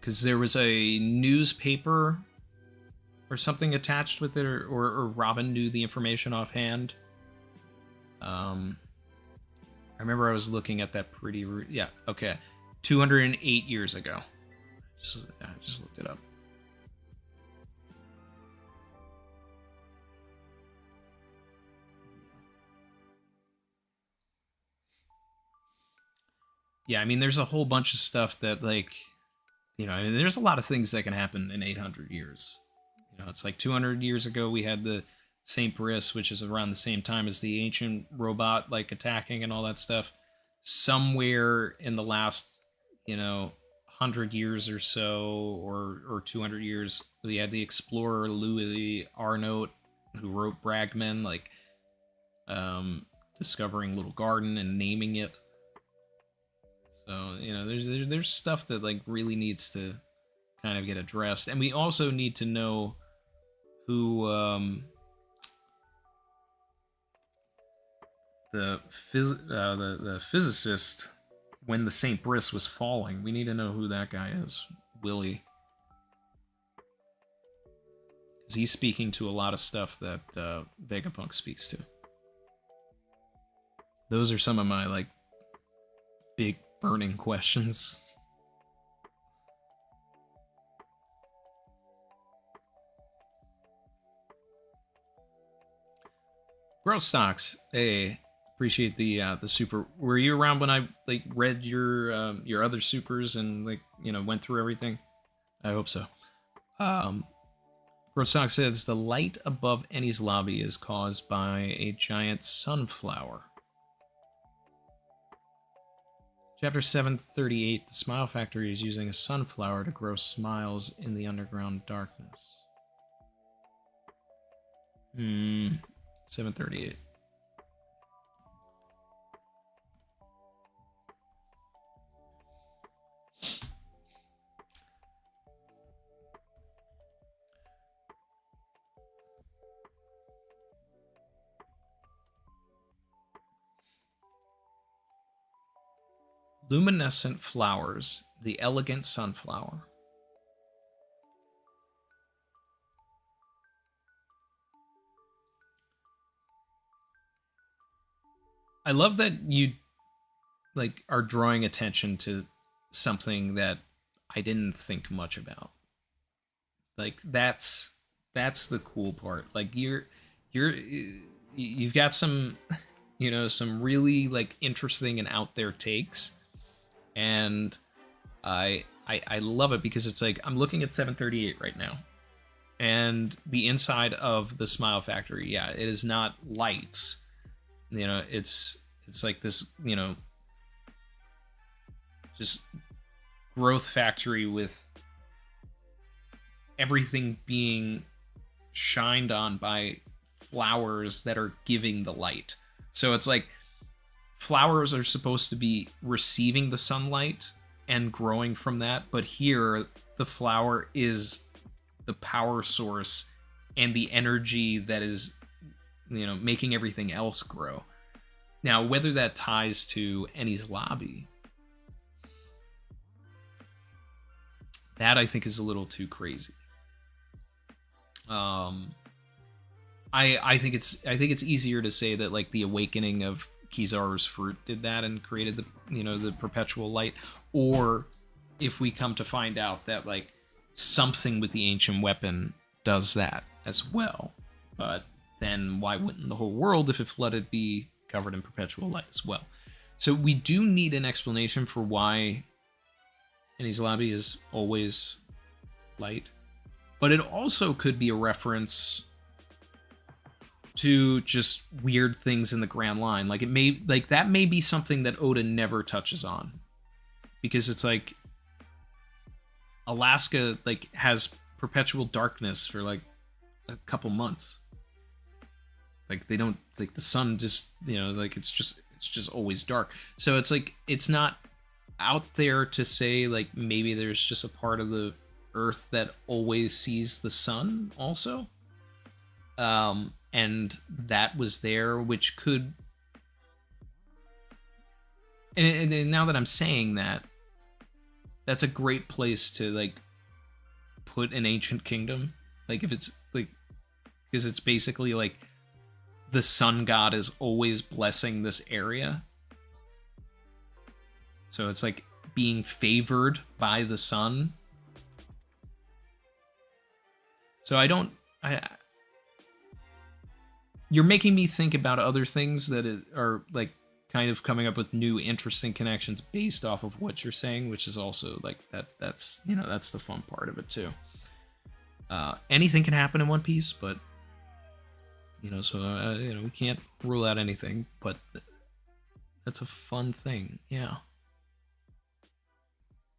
Because there was a newspaper or something attached with it, or Robin knew the information offhand. I remember I was looking at that pretty... Yeah, okay. 208 years ago. I just looked it up. Yeah, I mean, there's a whole bunch of stuff that, like, you know, I mean, there's a lot of things that can happen in 800 years. You know, it's like 200 years ago we had the St. Brice, which is around the same time as the ancient robot, like, attacking and all that stuff. Somewhere in the last, you know, 100 years or so, or 200 years, we had the explorer Louis Arnault, who wrote Bragman, like, discovering Little Garden and naming it. So, you know, there's stuff that, like, really needs to kind of get addressed, and we also need to know who the physicist when the St. Brice was falling. We need to know who that guy is. Willie. Because he's speaking to a lot of stuff that Vegapunk speaks to. Those are some of my, like, big burning questions. Gross Stocks, hey, appreciate the super. Were you around when I like read your other supers and like went through everything? I hope so. Gross Stocks says the light above Ennie's lobby is caused by a giant sunflower. Chapter 738, the Smile Factory is using a sunflower to grow smiles in the underground darkness. 738. Luminescent flowers, the elegant sunflower. I love that you like are drawing attention to something that I didn't think much about. Like that's the cool part. Like you've got some some really like interesting and out there takes, and I love it because it's like I'm looking at 738 right now, and the inside of the Smile Factory, yeah, it is not lights. It's like this, just growth factory with everything being shined on by flowers that are giving the light. So it's like flowers are supposed to be receiving the sunlight and growing from that, but here the flower is the power source and the energy that is making everything else grow. Now, whether that ties to Ennie's lobby, that I think is a little too crazy. I think it's easier to say that like the awakening of Kizaru's fruit did that and created the the perpetual light, or if we come to find out that like something with the ancient weapon does that as well. But then why wouldn't the whole world, if it flooded, be covered in perpetual light as well? So we do need an explanation for why Ennie's lobby is always light. But it also could be a reference to just weird things in the Grand Line. Like it may that may be something that Oda never touches on. Because it's like Alaska like has perpetual darkness for like a couple months. Like they don't like the sun just like it's just always dark. So it's like it's not out there to say like maybe there's just a part of the earth that always sees the sun also. And that was there, which could and now that I'm saying that, that's a great place to like put an ancient kingdom. Like if it's like because it's basically like the sun god is always blessing this area. So it's like being favored by the sun. So you're making me think about other things that are like kind of coming up with new interesting connections based off of what you're saying, which is also like that's that's the fun part of it too. Anything can happen in One Piece, but so we can't rule out anything, but that's a fun thing. Yeah.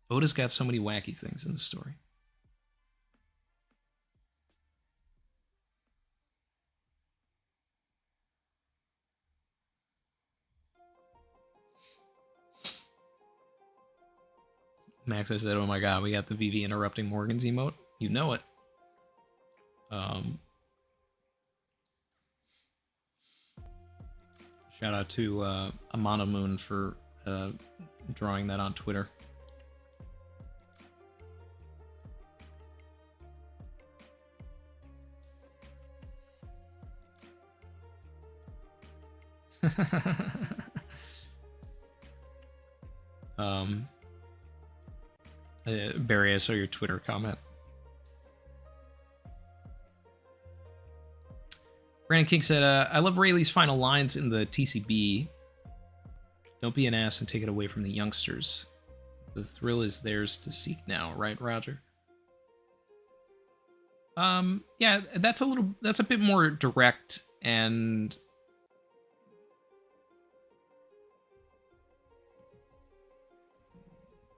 Oda's got so many wacky things in the story. Max, I said, oh my god, we got the VV interrupting Morgan's emote. You know it. Shout out to Amano Moon for drawing that on Twitter. Barry, I saw your Twitter comment. Brandon King said, I love Rayleigh's final lines in the TCB. Don't be an ass and take it away from the youngsters. The thrill is theirs to seek now, right, Roger? Yeah, that's a bit more direct, and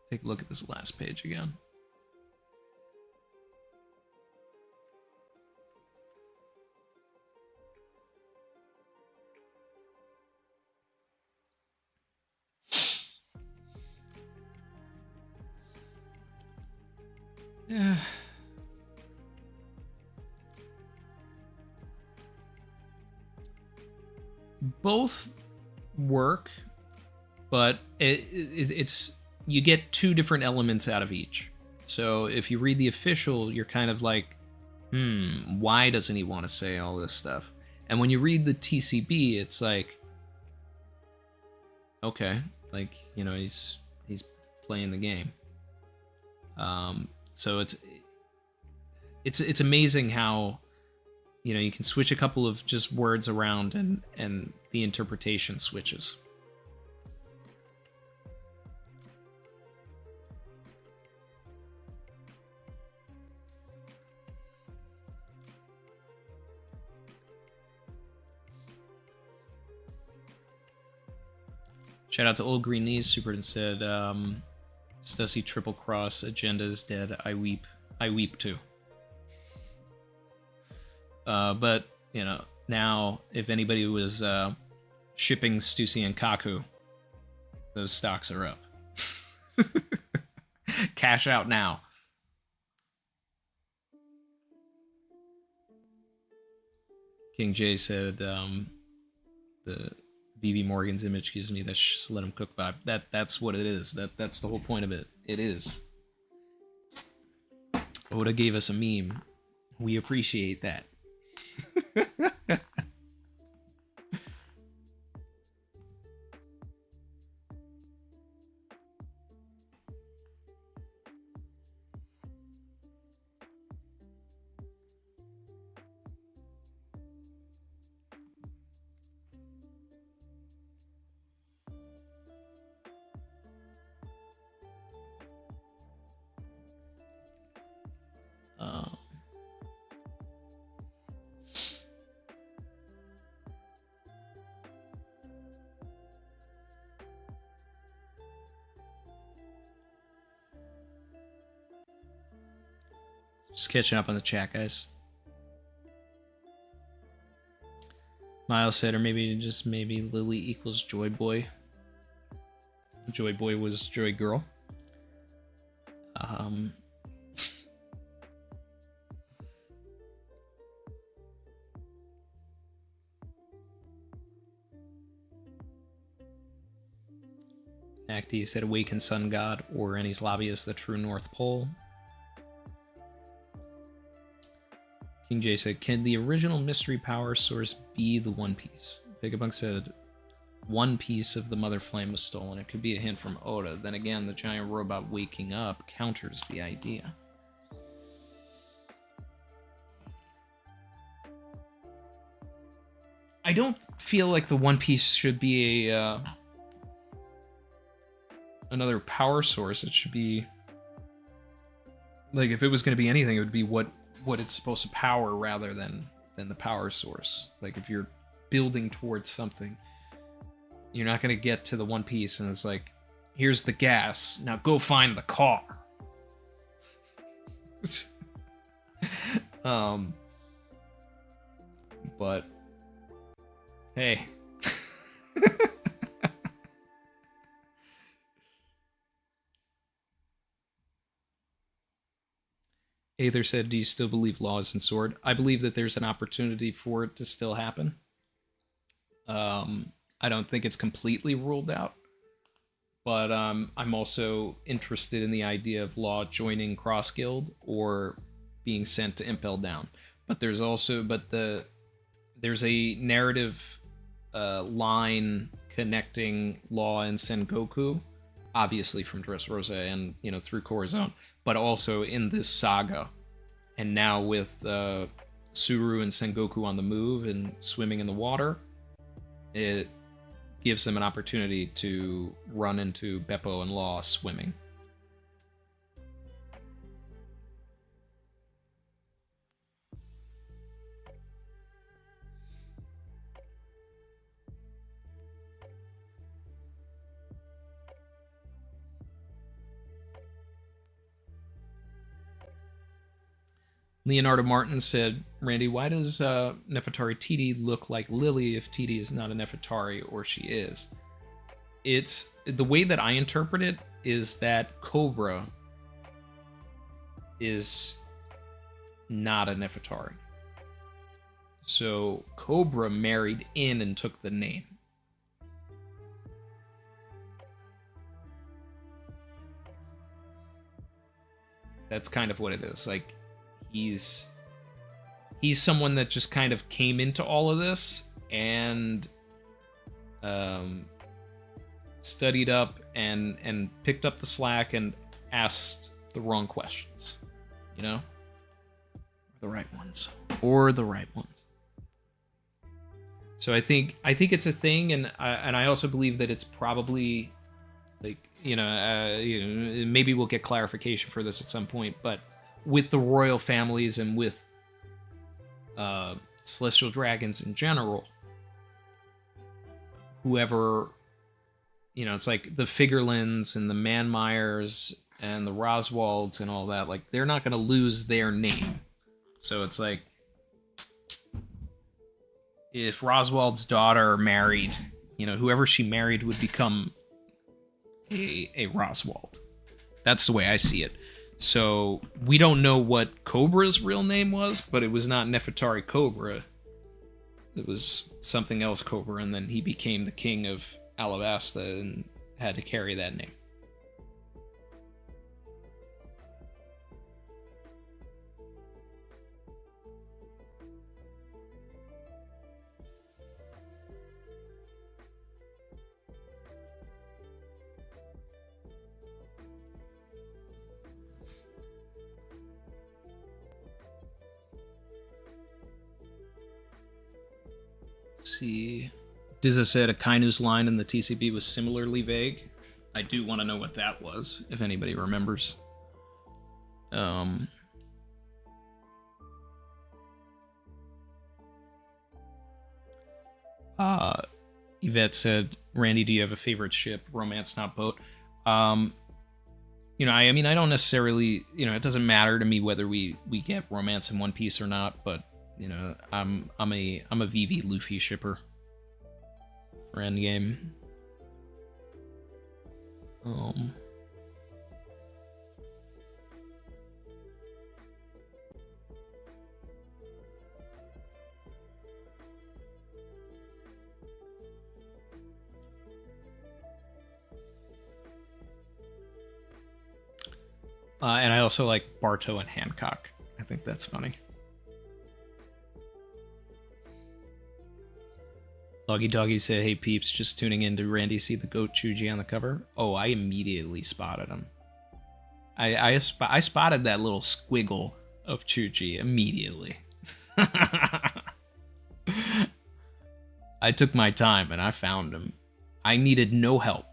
take a look at this last page again. Yeah. Both work, but it's you get two different elements out of each. So if you read the official, you're kind of like, why doesn't he want to say all this stuff? And when you read the TCB, it's like, okay, like, you know, he's playing the game. So it's amazing how, you know, you can switch a couple of just words around and the interpretation switches. Shout out to Old Green Knees, Super, and said, Stussy triple cross, agenda is dead, I weep too. But, you know, now, if anybody was shipping Stussy and Kaku, those stocks are up. Cash out now. King J said, the BB Morgan's image gives me that just let him cook vibe. That's what it is. That's the whole point of it. It is. Oda gave us a meme. We appreciate that. Just catching up on the chat, guys. Miles said, or maybe Lily equals Joy Boy. Joy Boy was Joy Girl. Acti said, awaken Sun God, or Annie's Lobby is the true North Pole. King J said, can the original mystery power source be the One Piece? Vegapunk said, one piece of the Mother Flame was stolen. It could be a hint from Oda. Then again, the giant robot waking up counters the idea. I don't feel like the One Piece should be a another power source. It should be like, if it was going to be anything, it would be what it's supposed to power rather than the power source. Like, if you're building towards something, you're not going to get to the One Piece and it's like, here's the gas, now go find the car. But hey. Aether said, do you still believe Law is in Sword? I believe that there's an opportunity for it to still happen. I don't think it's completely ruled out. But I'm also interested in the idea of Law joining Cross Guild or being sent to Impel Down. But there's also there's a narrative line connecting Law and Sengoku, obviously from Dressrosa and through Corazon, but also in this saga. And now with Suru and Sengoku on the move and swimming in the water, it gives them an opportunity to run into Beppo and Law swimming. Leonardo Martin said, Randy, why does Nefertari Titi look like Lily if Titi is not a Nefertari, or she is? It's the way that I interpret it is that Cobra is not a Nefertari. So Cobra married in and took the name. That's kind of what it is. Like, he's someone that just kind of came into all of this and studied up and picked up the slack and asked the wrong questions, the right ones. So I think it's a thing, and I also believe that it's probably like maybe we'll get clarification for this at some point, but with the royal families and with celestial dragons in general, whoever, it's like the Figurlins and the Manmeyers and the Roswalds and all that, like, they're not going to lose their name. So it's like, if Roswald's daughter married, whoever she married would become a Roswald. That's the way I see it. So we don't know what Cobra's real name was, but it was not Nefertari Cobra. It was something else Cobra, and then he became the king of Alabasta and had to carry that name. See, Dizza said Akainu's line in the TCB was similarly vague. I do want to know what that was, if anybody remembers. Yvette said, Randy, do you have a favorite ship? Romance, not boat. I don't necessarily, it doesn't matter to me whether we get romance in One Piece or not, but I'm a Vivi Luffy shipper for Endgame. And I also like Barto and Hancock. I think that's funny. Doggy Doggy said, hey peeps, just tuning in. Did Randy see the goat Chuji on the cover? Oh, I immediately spotted him. I spotted that little squiggle of Chuji immediately. I took my time and I found him. I needed no help.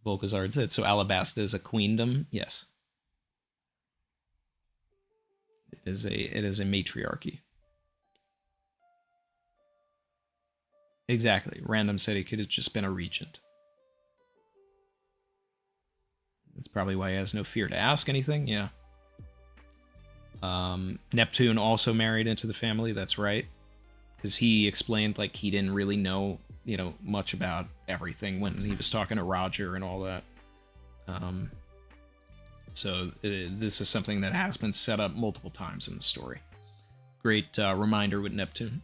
Volkazard said, so Alabasta is a queendom? Yes. It is a matriarchy. Exactly. Random said he could have just been a regent. That's probably why he has no fear to ask anything, yeah. Neptune also married into the family, that's right. Because he explained, like, he didn't really know, much about everything when he was talking to Roger and all that. So this is something that has been set up multiple times in the story. great reminder with Neptune.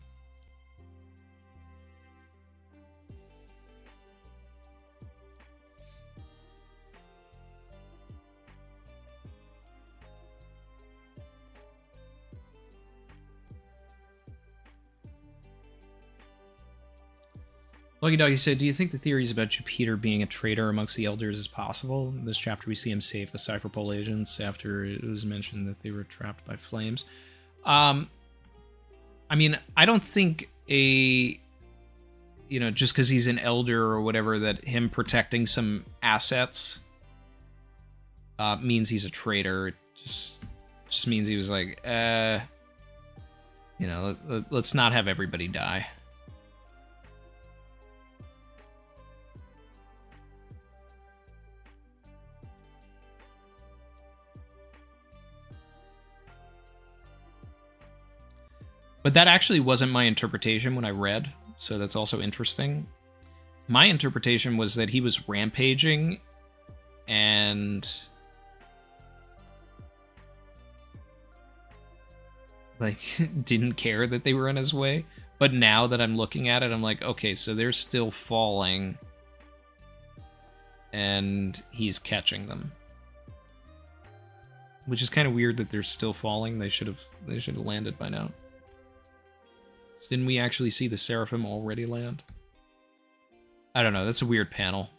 Lucky Doggy said, do you think the theories about Jupiter being a traitor amongst the elders is possible? In this chapter, we see him save the Cypherpole agents after it was mentioned that they were trapped by flames. I mean, I don't think just because he's an elder or whatever, that him protecting some assets means he's a traitor. It just means he was like, let's not have everybody die. But that actually wasn't my interpretation when I read, so that's also interesting. My interpretation was that he was rampaging and like didn't care that they were in his way. But now that I'm looking at it, I'm like, okay, so they're still falling and he's catching them. Which is kind of weird that they're still falling. They should have landed by now. Didn't we actually see the Seraphim already land? I don't know. That's a weird panel.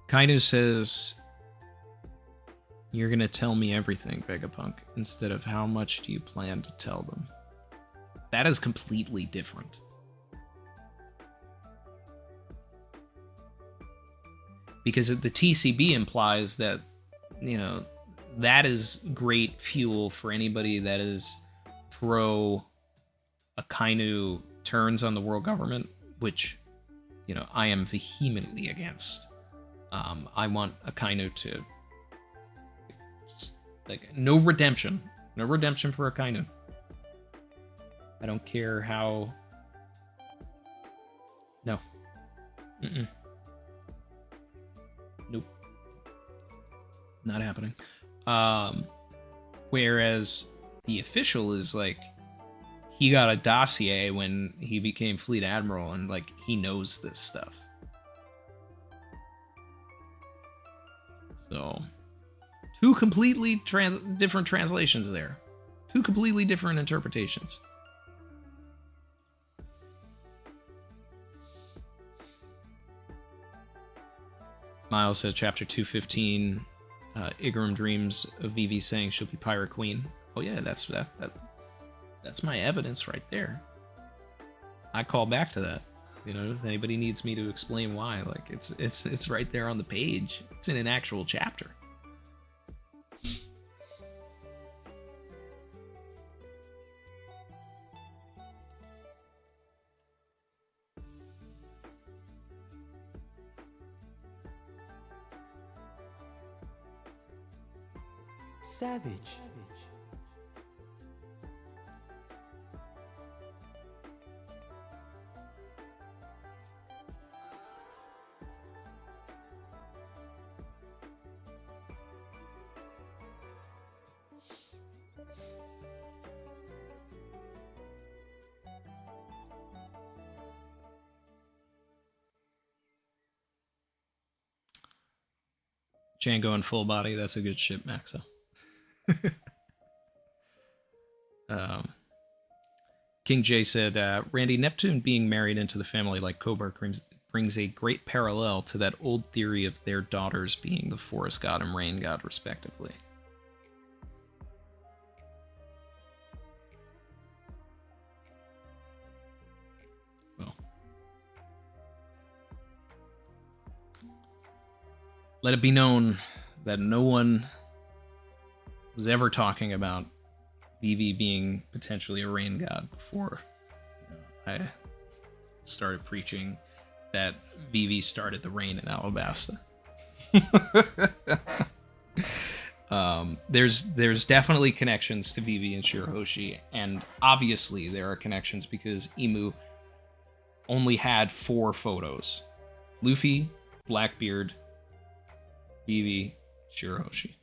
Kainu says, you're going to tell me everything, Vegapunk, instead of how much do you plan to tell them. That is completely different. Because the TCB implies that, that is great fuel for anybody that is pro Akainu turns on the world government, which, I am vehemently against. I want Akainu to... Like, no redemption. No redemption for Akainu. I don't care how... No. Mm-mm. Nope. Not happening. Whereas the official is like, he got a dossier when he became Fleet Admiral, and like, he knows this stuff. So... two completely different translations there. Two completely different interpretations. Miles said chapter 215, Igaram dreams of Vivi saying she'll be Pirate Queen. Oh yeah, that's my evidence right there. I call back to that. If anybody needs me to explain why, like it's right there on the page. It's in an actual chapter. Savage. Django in full body, that's a good ship, Maxo. King J said, Randy, Neptune being married into the family like Cobra brings a great parallel to that old theory of their daughters being the forest god and rain god, respectively. Well, let it be known that no one was ever talking about Vivi being potentially a rain god before I started preaching that Vivi started the rain in Alabasta. There's definitely connections to Vivi and Shirahoshi, and obviously there are connections because Imu only had 4 photos: Luffy, Blackbeard, Vivi, Shirahoshi.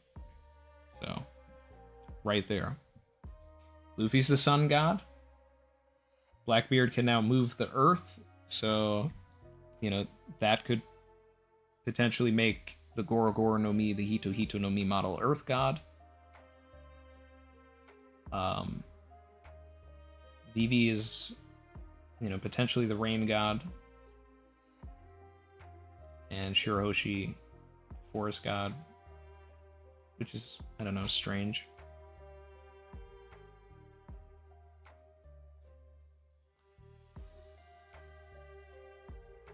So, right there. Luffy's the sun god. Blackbeard can now move the earth, so, you know, that could potentially make the Goro Goro no Mi, the Hito Hito no Mi model earth god. Vivi is, you know, potentially the rain god. And Shirahoshi, forest god. Which is, I don't know, strange.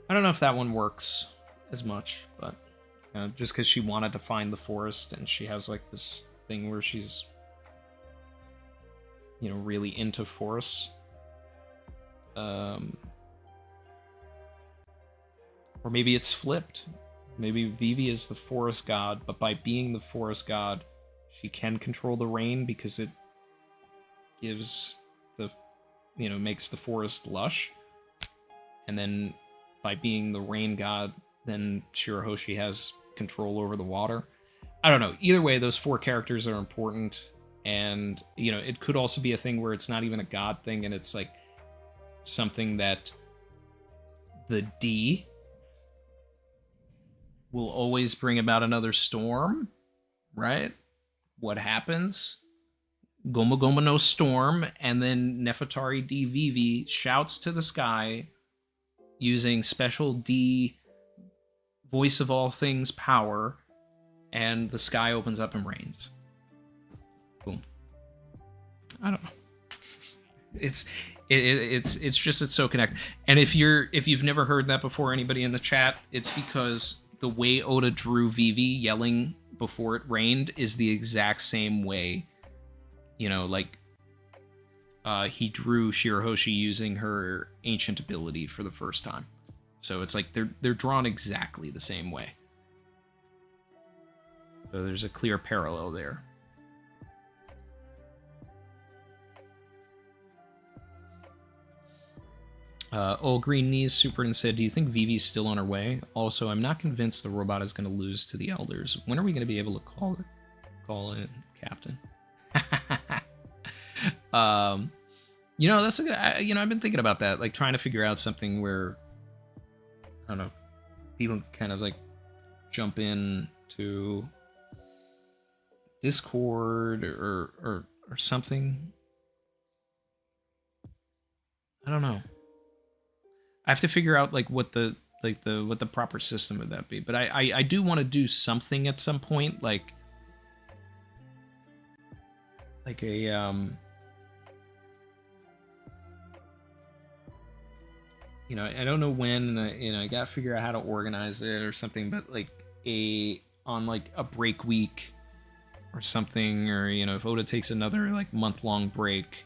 I don't know if that one works as much, but just because she wanted to find the forest and she has like this thing where she's, you know, really into forests. Or maybe it's flipped. Maybe Vivi is the forest god, but by being the forest god, she can control the rain because it gives the, you know, makes the forest lush. And then by being the rain god, then Shirahoshi has control over the water. I don't know. Either way, those 4 characters are important. And, you know, it could also be a thing where it's not even a god thing and it's like something that the D will always bring about another storm, right? What happens? Goma Goma no storm, and then Nefertari D Vivi shouts to the sky using special D voice of all things power, and the sky opens up and rains. Boom. I don't know. It's just, it's so connected. And if you've never heard that before, anybody in the chat, it's because the way Oda drew Vivi yelling before it rained is the exact same way, you know, like he drew Shirahoshi using her ancient ability for the first time. So it's like they're drawn exactly the same way. So there's a clear parallel there. Old Green Knees Super and said, do you think Vivi's still on her way? Also, I'm not convinced the robot is going to lose to the Elders. When are we going to be able to call in Captain? You know, that's a good, you know, I've been thinking about that, like trying to figure out something where, I don't know, people kind of like jump in to Discord or something. I don't know. I have to figure out like what the proper system would that be. But I do want to do something at some point, like a you know, I don't know when, you know, I gotta figure out how to organize it or something, but like on like a break week or something, or, you know, if Oda takes another like month-long break,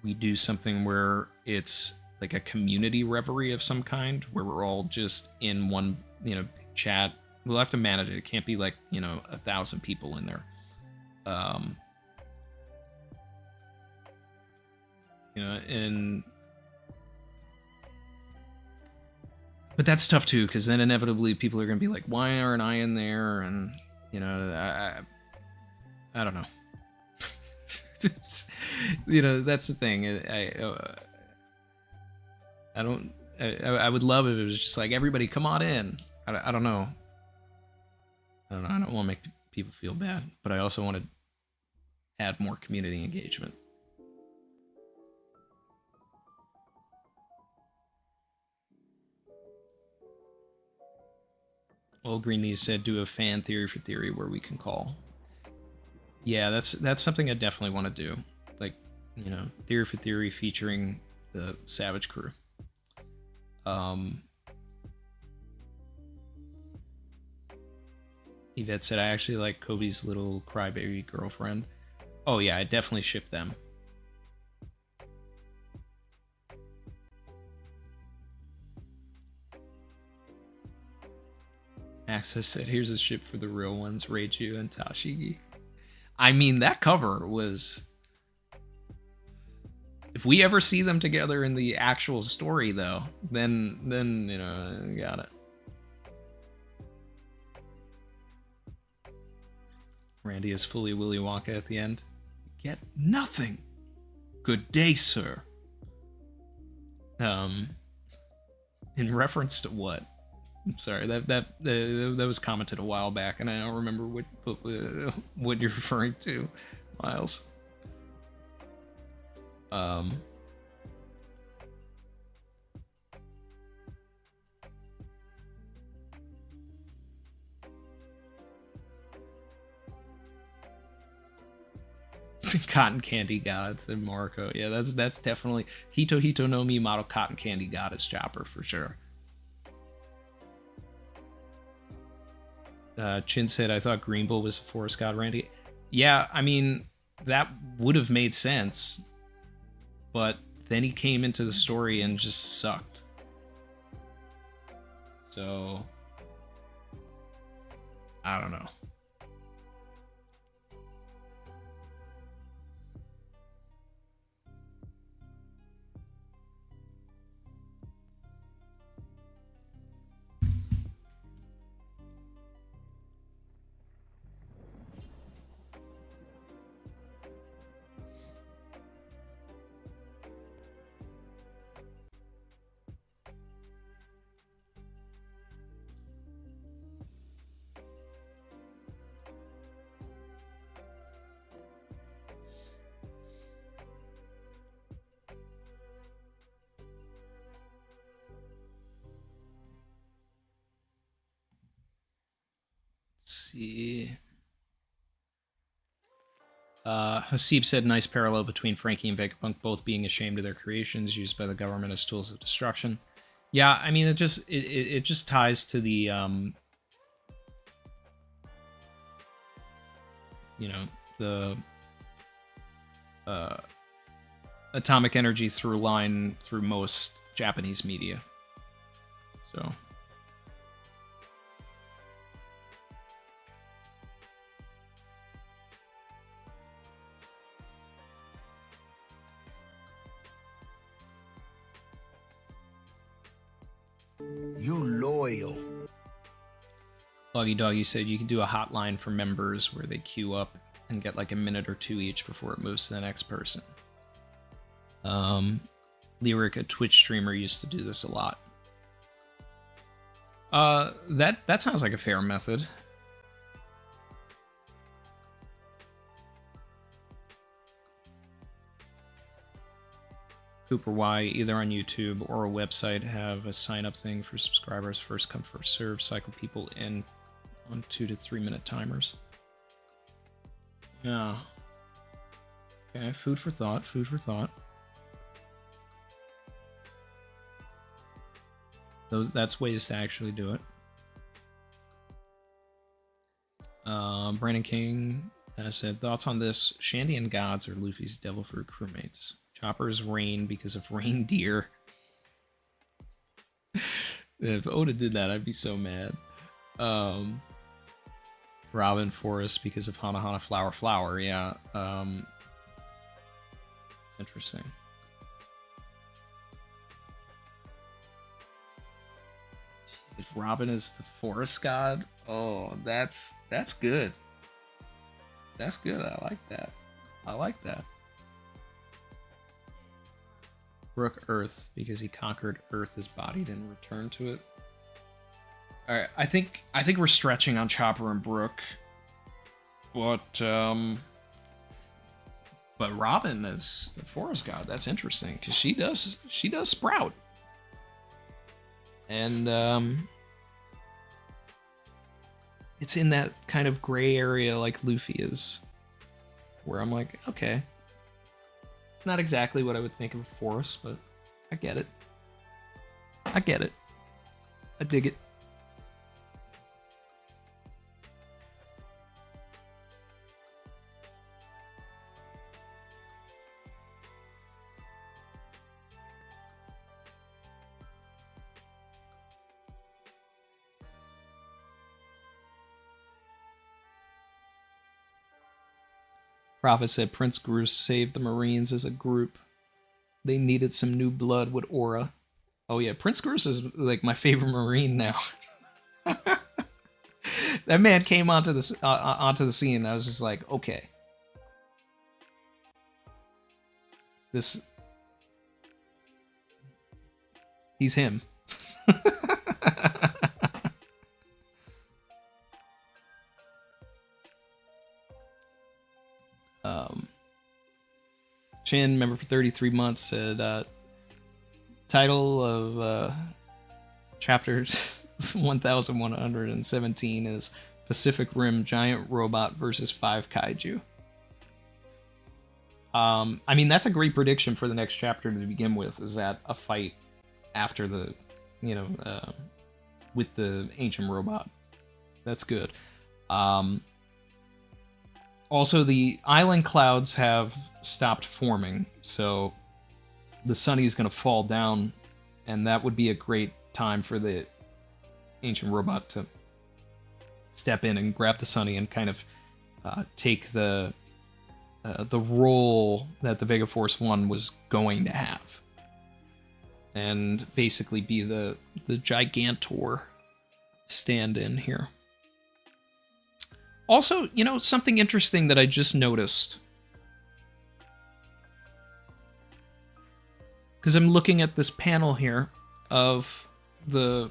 we do something where it's like a community reverie of some kind, where we're all just in one, you know, chat. We'll have to manage it. It can't be like, you know, 1,000 people in there. You know, and but that's tough too, because then inevitably people are gonna be like, why aren't I in there? And, you know, I don't know. It's, you know, that's the thing. I would love if it was just like, everybody come on in. I don't know. I don't want to make people feel bad, but I also want to add more community engagement. Old Green Knees said, do a fan theory for theory where we can call. Yeah, that's something I definitely want to do. Like, you know, theory for theory featuring the Savage crew. Yvette said, I actually like Kobe's little crybaby girlfriend. Oh yeah, I definitely ship them. Access said, here's a ship for the real ones, Reiju and Tashigi. I mean, that cover was... If we ever see them together in the actual story, though, then you know, got it. Randy is fully Willy Wonka at the end. Get nothing. Good day, sir. In reference to what? I'm sorry, that was commented a while back, and I don't remember what you're referring to, Miles. Cotton Candy God, said Marco. Yeah, that's definitely Hito no Mi model Cotton Candy God is Chopper for sure. Chin said, I thought Green Bull was the forest god, Randy. Yeah, I mean, that would have made sense, but then he came into the story and just sucked. So, I don't know. See. Hasib said, nice parallel between Frankie and Vegapunk both being ashamed of their creations used by the government as tools of destruction. Yeah, I mean, it just ties to the you know, the atomic energy through line through most Japanese media. So You loyal. Loggy Doggy said you can do a hotline for members where they queue up and get like a minute or two each before it moves to the next person. Lyric, a Twitch streamer, used to do this a lot. That sounds like a fair method. Cooper Y, either on YouTube or a website, have a sign-up thing for subscribers. First come, first serve. Cycle people in on 2 to 3 minute timers. Yeah. Okay, food for thought, food for thought. That's ways to actually do it. Brandon King said, thoughts on this? Shandy and Gods are Luffy's Devil Fruit crewmates. Chopper's Rain because of reindeer. If Oda did that, I'd be so mad. Robin Forest because of Hana Hana Flower Flower. Yeah. It's interesting. Jeez, if Robin is the forest god, oh, that's good. That's good. I like that. I like that. Brook Earth because he conquered Earth as bodied and returned to it. All right, I think we're stretching on Chopper and Brook, but Robin as the forest god, that's interesting because she does sprout, and it's in that kind of gray area like Luffy is, where I'm like, okay. Not exactly what I would think of a forest, but I get it. I get it. I dig it. Prophet said Prince Groose saved the Marines as a group. They needed some new blood with aura. Oh yeah, Prince Groose is like my favorite Marine now. That man came onto the scene. And I was just like, okay, he's him. Chin, member for 33 months, said title of chapter 1117 is Pacific Rim Giant Robot versus 5 Kaiju. I mean, that's a great prediction for the next chapter to begin with, is that a fight after the, with the ancient robot. That's good. Also, the island clouds have stopped forming, so the sunny is going to fall down, and that would be a great time for the ancient robot to step in and grab the sunny and kind of take the role that the Vega Force 1 was going to have, and basically be the Gigantor stand-in here. Also, something interesting that I just noticed, because I'm looking at this panel here of the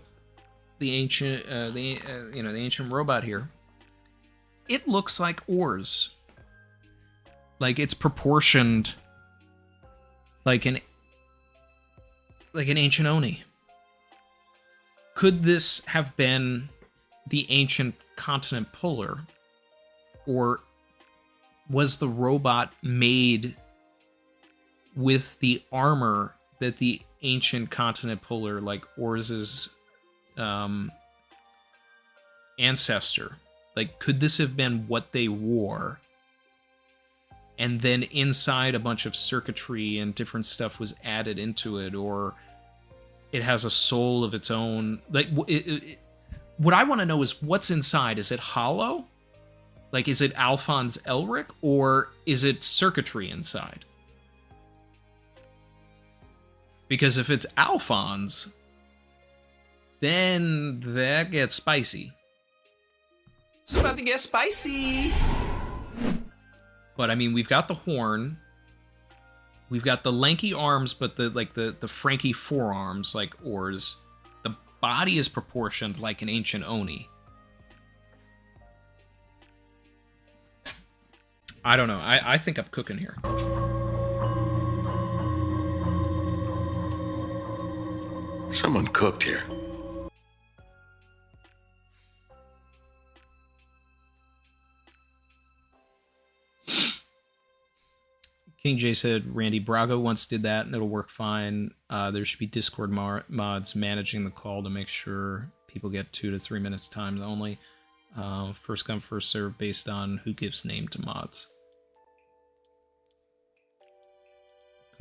ancient the ancient robot here. It looks like oars, like it's proportioned like an ancient Oni. Could this have been the ancient continent puller? Or was the robot made with the armor that the ancient continent puller, like Orz's ancestor? Like, could this have been what they wore? And then inside a bunch of circuitry and different stuff was added into it, or it has a soul of its own. Like, what I want to know is what's inside. Is it hollow? Like, is it Alphonse Elric, or is it circuitry inside? Because if it's Alphonse, then that gets spicy. It's about to get spicy. But I mean, we've got the horn, we've got the lanky arms, but the Frankie forearms like Orz. The body is proportioned like an ancient Oni. I don't know. I think I'm cooking here. Someone cooked here. King J said Randy Braga once did that and it'll work fine. There should be Discord mods managing the call to make sure people get 2 to 3 minutes times only. First come, first serve based on who gives name to mods.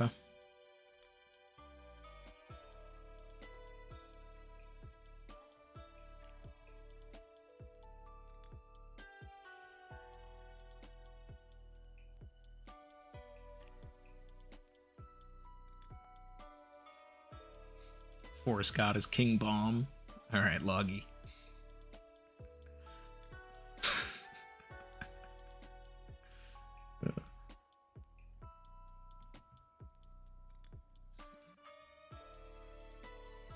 Okay. Forest God is King Bomb. Alright, Loggy.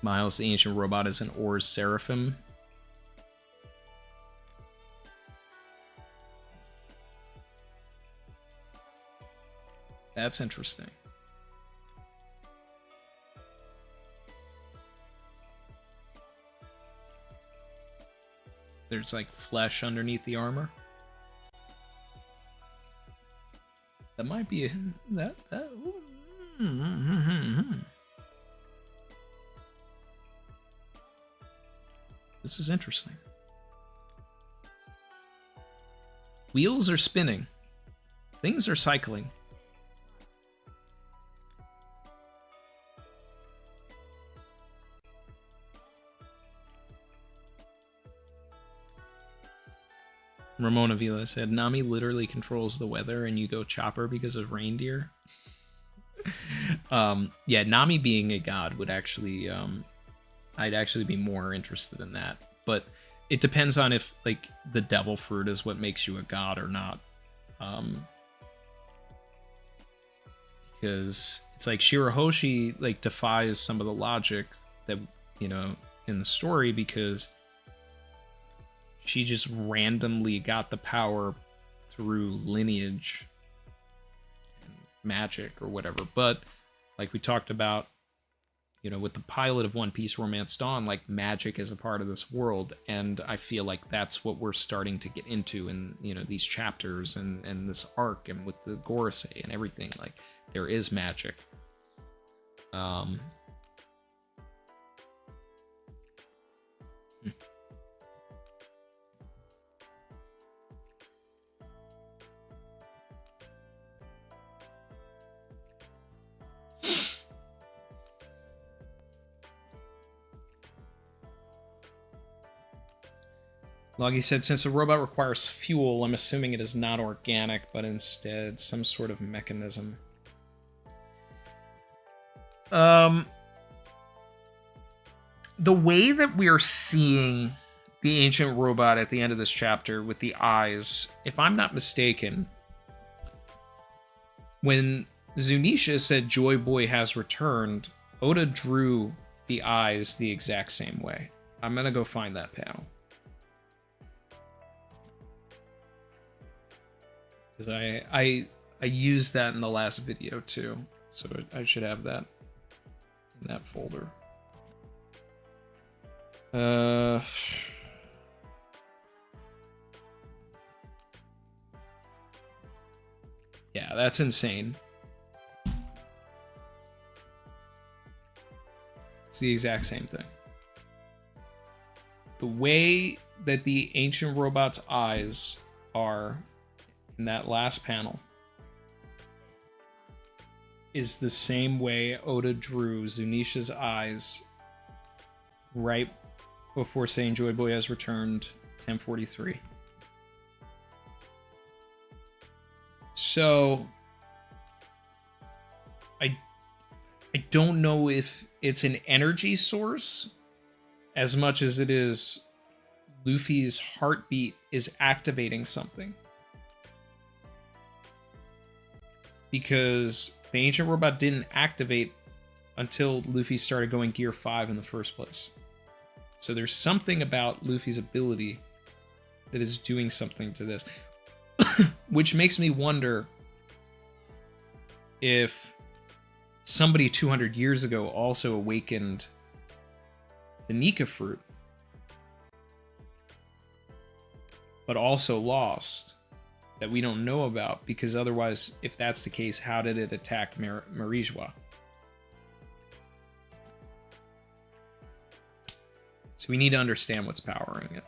Miles, the ancient robot, is an Orz Seraphim. That's interesting. There's like flesh underneath the armor. That might be that. This is interesting. Wheels are spinning. Things are cycling. Ramona Vila said, Nami literally controls the weather and you go chopper because of reindeer. Yeah, Nami being a god would actually, I'd actually be more interested in that. But it depends on if, like, the devil fruit is what makes you a god or not. Because it's like Shirahoshi, like, defies some of the logic that, you know, in the story, because she just randomly got the power through lineage and magic or whatever. But like we talked about, you know, with the pilot of One Piece Romance Dawn, like, magic is a part of this world, and I feel like that's what we're starting to get into in, you know, these chapters and this arc, and with the Gorosei and everything. Like, there is magic. Loggy said, since a robot requires fuel, I'm assuming it is not organic, but instead some sort of mechanism. The way that we are seeing the ancient robot at the end of this chapter with the eyes, if I'm not mistaken, when Zunisha said Joy Boy has returned, Oda drew the eyes the exact same way. I'm gonna go find that panel. Because I used that in the last video too, so I should have that in that folder. Yeah, that's insane. It's the exact same thing. The way that the ancient robot's eyes are in that last panel is the same way Oda drew Zunisha's eyes right before saying Joy Boy has returned, 1043. So I don't know if it's an energy source as much as it is Luffy's heartbeat is activating something. Because the ancient robot didn't activate until Luffy started going Gear 5 in the first place. So there's something about Luffy's ability that is doing something to this. Which makes me wonder if somebody 200 years ago also awakened the Nika fruit, but also lost, that we don't know about, because otherwise, if that's the case, how did it attack Marijwa? So we need to understand what's powering it.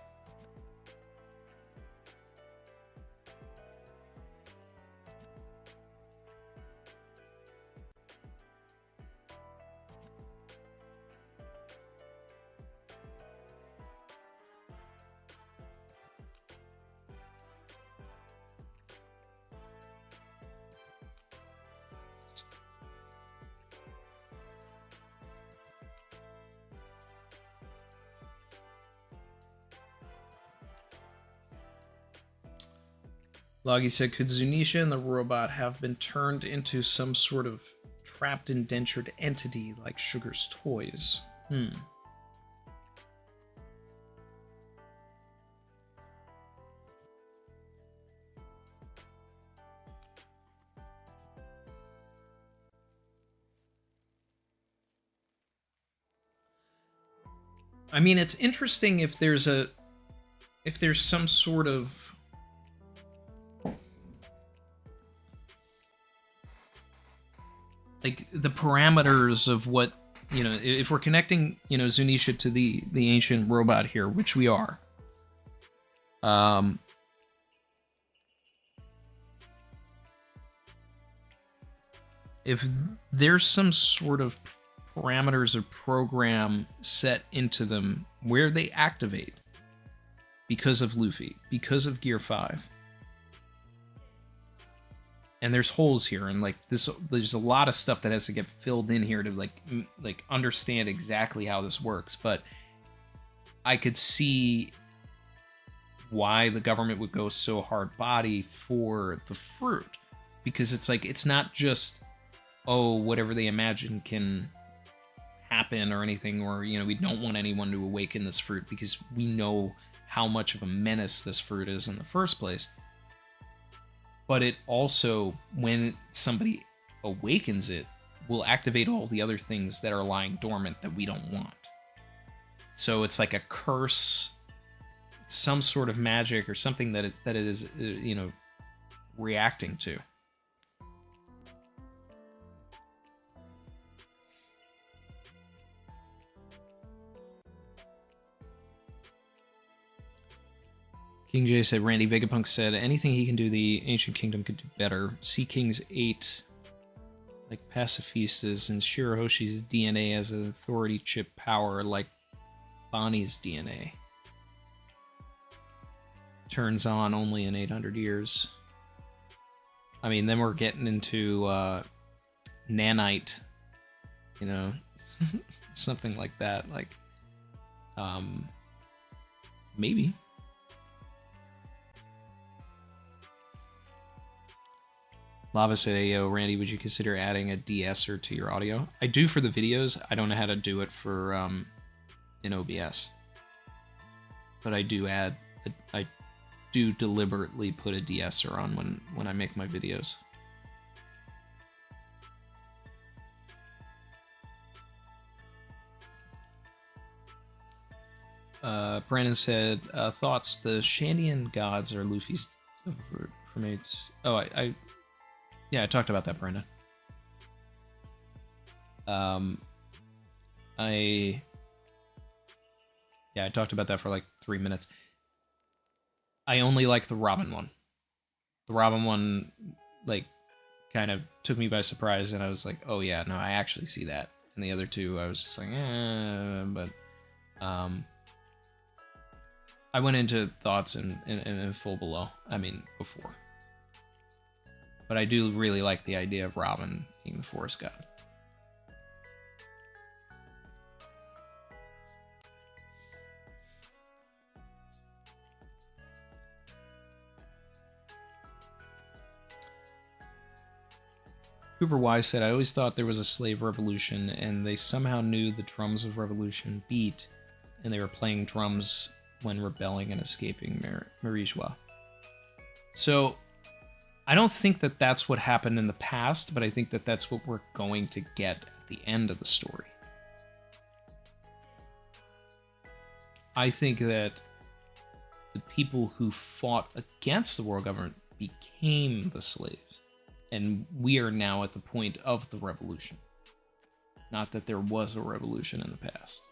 Loggy said, could Zunisha and the robot have been turned into some sort of trapped indentured entity like Sugar's toys? I mean, it's interesting if there's some sort of like the parameters of what, you know, if we're connecting, you know, Zunisha to the ancient robot here, which we are. If there's some sort of parameters or program set into them where they activate, because of Luffy, because of Gear 5. And there's holes here, and like this, there's a lot of stuff that has to get filled in here to like understand exactly how this works. But I could see why the government would go so hard body for the fruit, because it's like, it's not just, oh, whatever they imagine can happen or anything, or, you know, we don't want anyone to awaken this fruit because we know how much of a menace this fruit is in the first place. But it also, when somebody awakens it, will activate all the other things that are lying dormant that we don't want. So it's like a curse, some sort of magic or something that it is, you know, reacting to. King J said, Randy Vegapunk said, anything he can do, the Ancient Kingdom could do better. Sea King's 8, like pacifistas, and Shirahoshi's DNA as an authority chip power, like Bonnie's DNA. Turns on only in 800 years. I mean, then we're getting into nanite, you know, something like that. Like, maybe. Lava said, yo, Randy, would you consider adding a de-esser to your audio? I do for the videos. I don't know how to do it for in OBS. But I do add, I do deliberately put a de-esser on when I make my videos. Brandon said, thoughts, the Shandian gods are Luffy's cremates. Oh, yeah, I talked about that, Brandon. I talked about that for like 3 minutes. I only like the Robin one. The Robin one, like, kind of took me by surprise, and I was like, oh yeah, no, I actually see that. And the other two, I was just like, but I went into thoughts in full below. I mean, before. But I do really like the idea of Robin being the forest god. Cooper Wise said, I always thought there was a slave revolution, and they somehow knew the drums of revolution beat, and they were playing drums when rebelling and escaping Marijua. So, I don't think that that's what happened in the past, but I think that that's what we're going to get at the end of the story. I think that the people who fought against the world government became the slaves, and we are now at the point of the revolution. Not that there was a revolution in the past.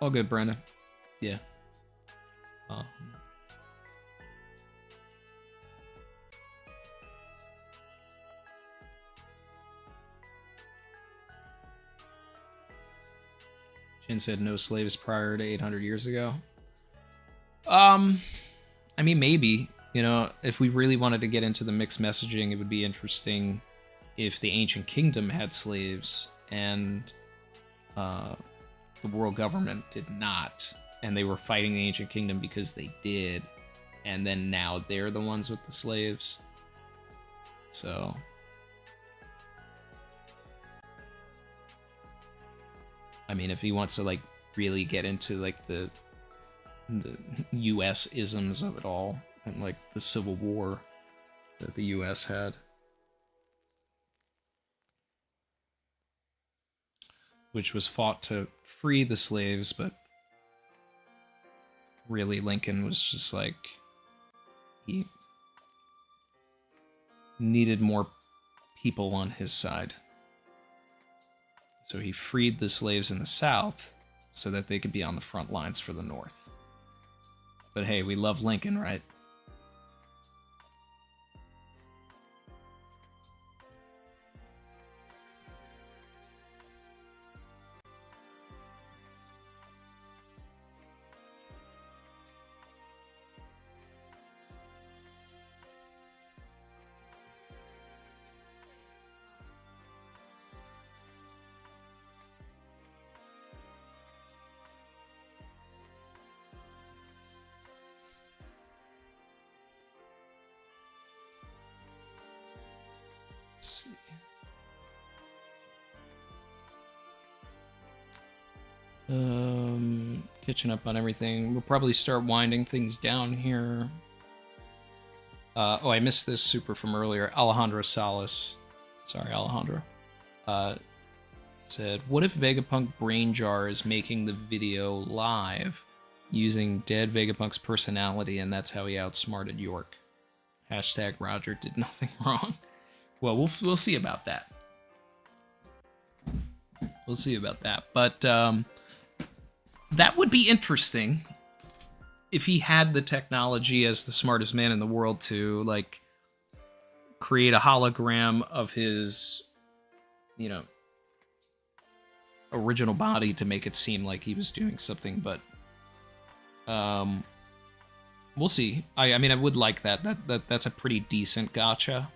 All good, Brandon. Yeah. Jin said no slaves prior to 800 years ago. I mean, maybe. You know, if we really wanted to get into the mixed messaging, it would be interesting if the Ancient Kingdom had slaves and the world government did not, and they were fighting the Ancient Kingdom because they did, and then now they're the ones with the slaves. So I mean, if he wants to like really get into like the US isms of it all, and like the Civil War that the US had, which was fought to free the slaves, but really Lincoln was just like, he needed more people on his side. So he freed the slaves in the South so that they could be on the front lines for the North. But hey, we love Lincoln, right? Catching up on everything. We'll probably start winding things down here. Oh, I missed this super from earlier. Alejandro Salas. Sorry, Alejandro. Said, what if Vegapunk Brain Jar is making the video live using dead Vegapunk's personality and that's how he outsmarted York? Hashtag Roger did nothing wrong. Well, we'll see about that. We'll see about that. But that would be interesting if he had the technology as the smartest man in the world to, like, create a hologram of his, you know, original body to make it seem like he was doing something, but we'll see. I mean, I would like that. That's a pretty decent gotcha.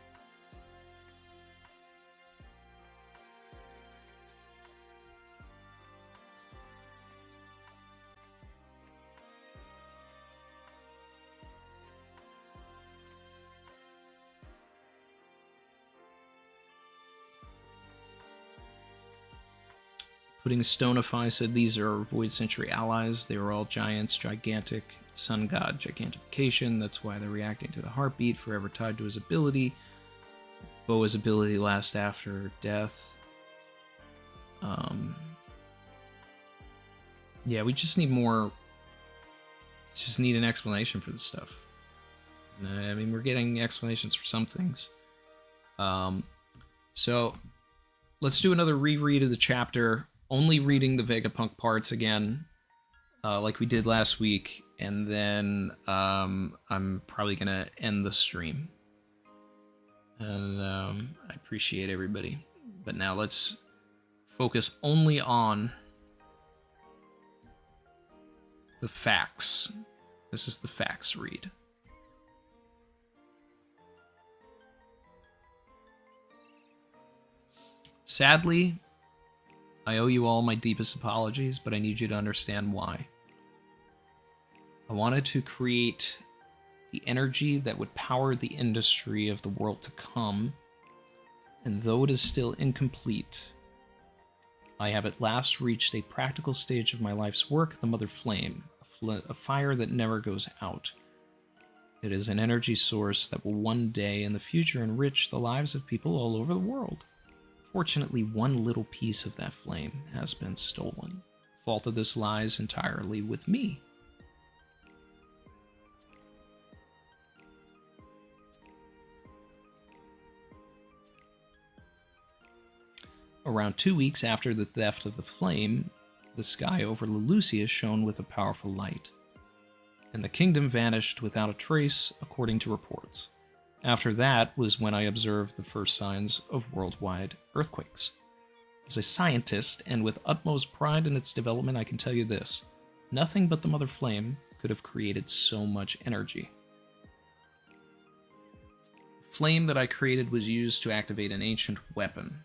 Putting Stonify said these are Void Century allies. They were all giants, gigantic, sun god, gigantification. That's why they're reacting to the heartbeat, forever tied to his ability. Boa's ability lasts after death. Yeah, we just need more. Just need an explanation for this stuff. I mean, we're getting explanations for some things. So let's do another reread of the chapter. Only reading the Vegapunk parts again, like we did last week, and then I'm probably gonna end the stream. And I appreciate everybody, but now let's focus only on the facts. This is the facts read. Sadly, I owe you all my deepest apologies, but I need you to understand why. I wanted to create the energy that would power the industry of the world to come, and though it is still incomplete, I have at last reached a practical stage of my life's work, the Mother Flame, a fire that never goes out. It is an energy source that will one day in the future enrich the lives of people all over the world. Fortunately, one little piece of that flame has been stolen. The fault of this lies entirely with me. Around 2 weeks after the theft of the flame, the sky over Lucia shone with a powerful light, and the kingdom vanished without a trace, according to reports. After that was when I observed the first signs of worldwide earthquakes. As a scientist, and with utmost pride in its development, I can tell you this: nothing but the Mother Flame could have created so much energy. The flame that I created was used to activate an ancient weapon.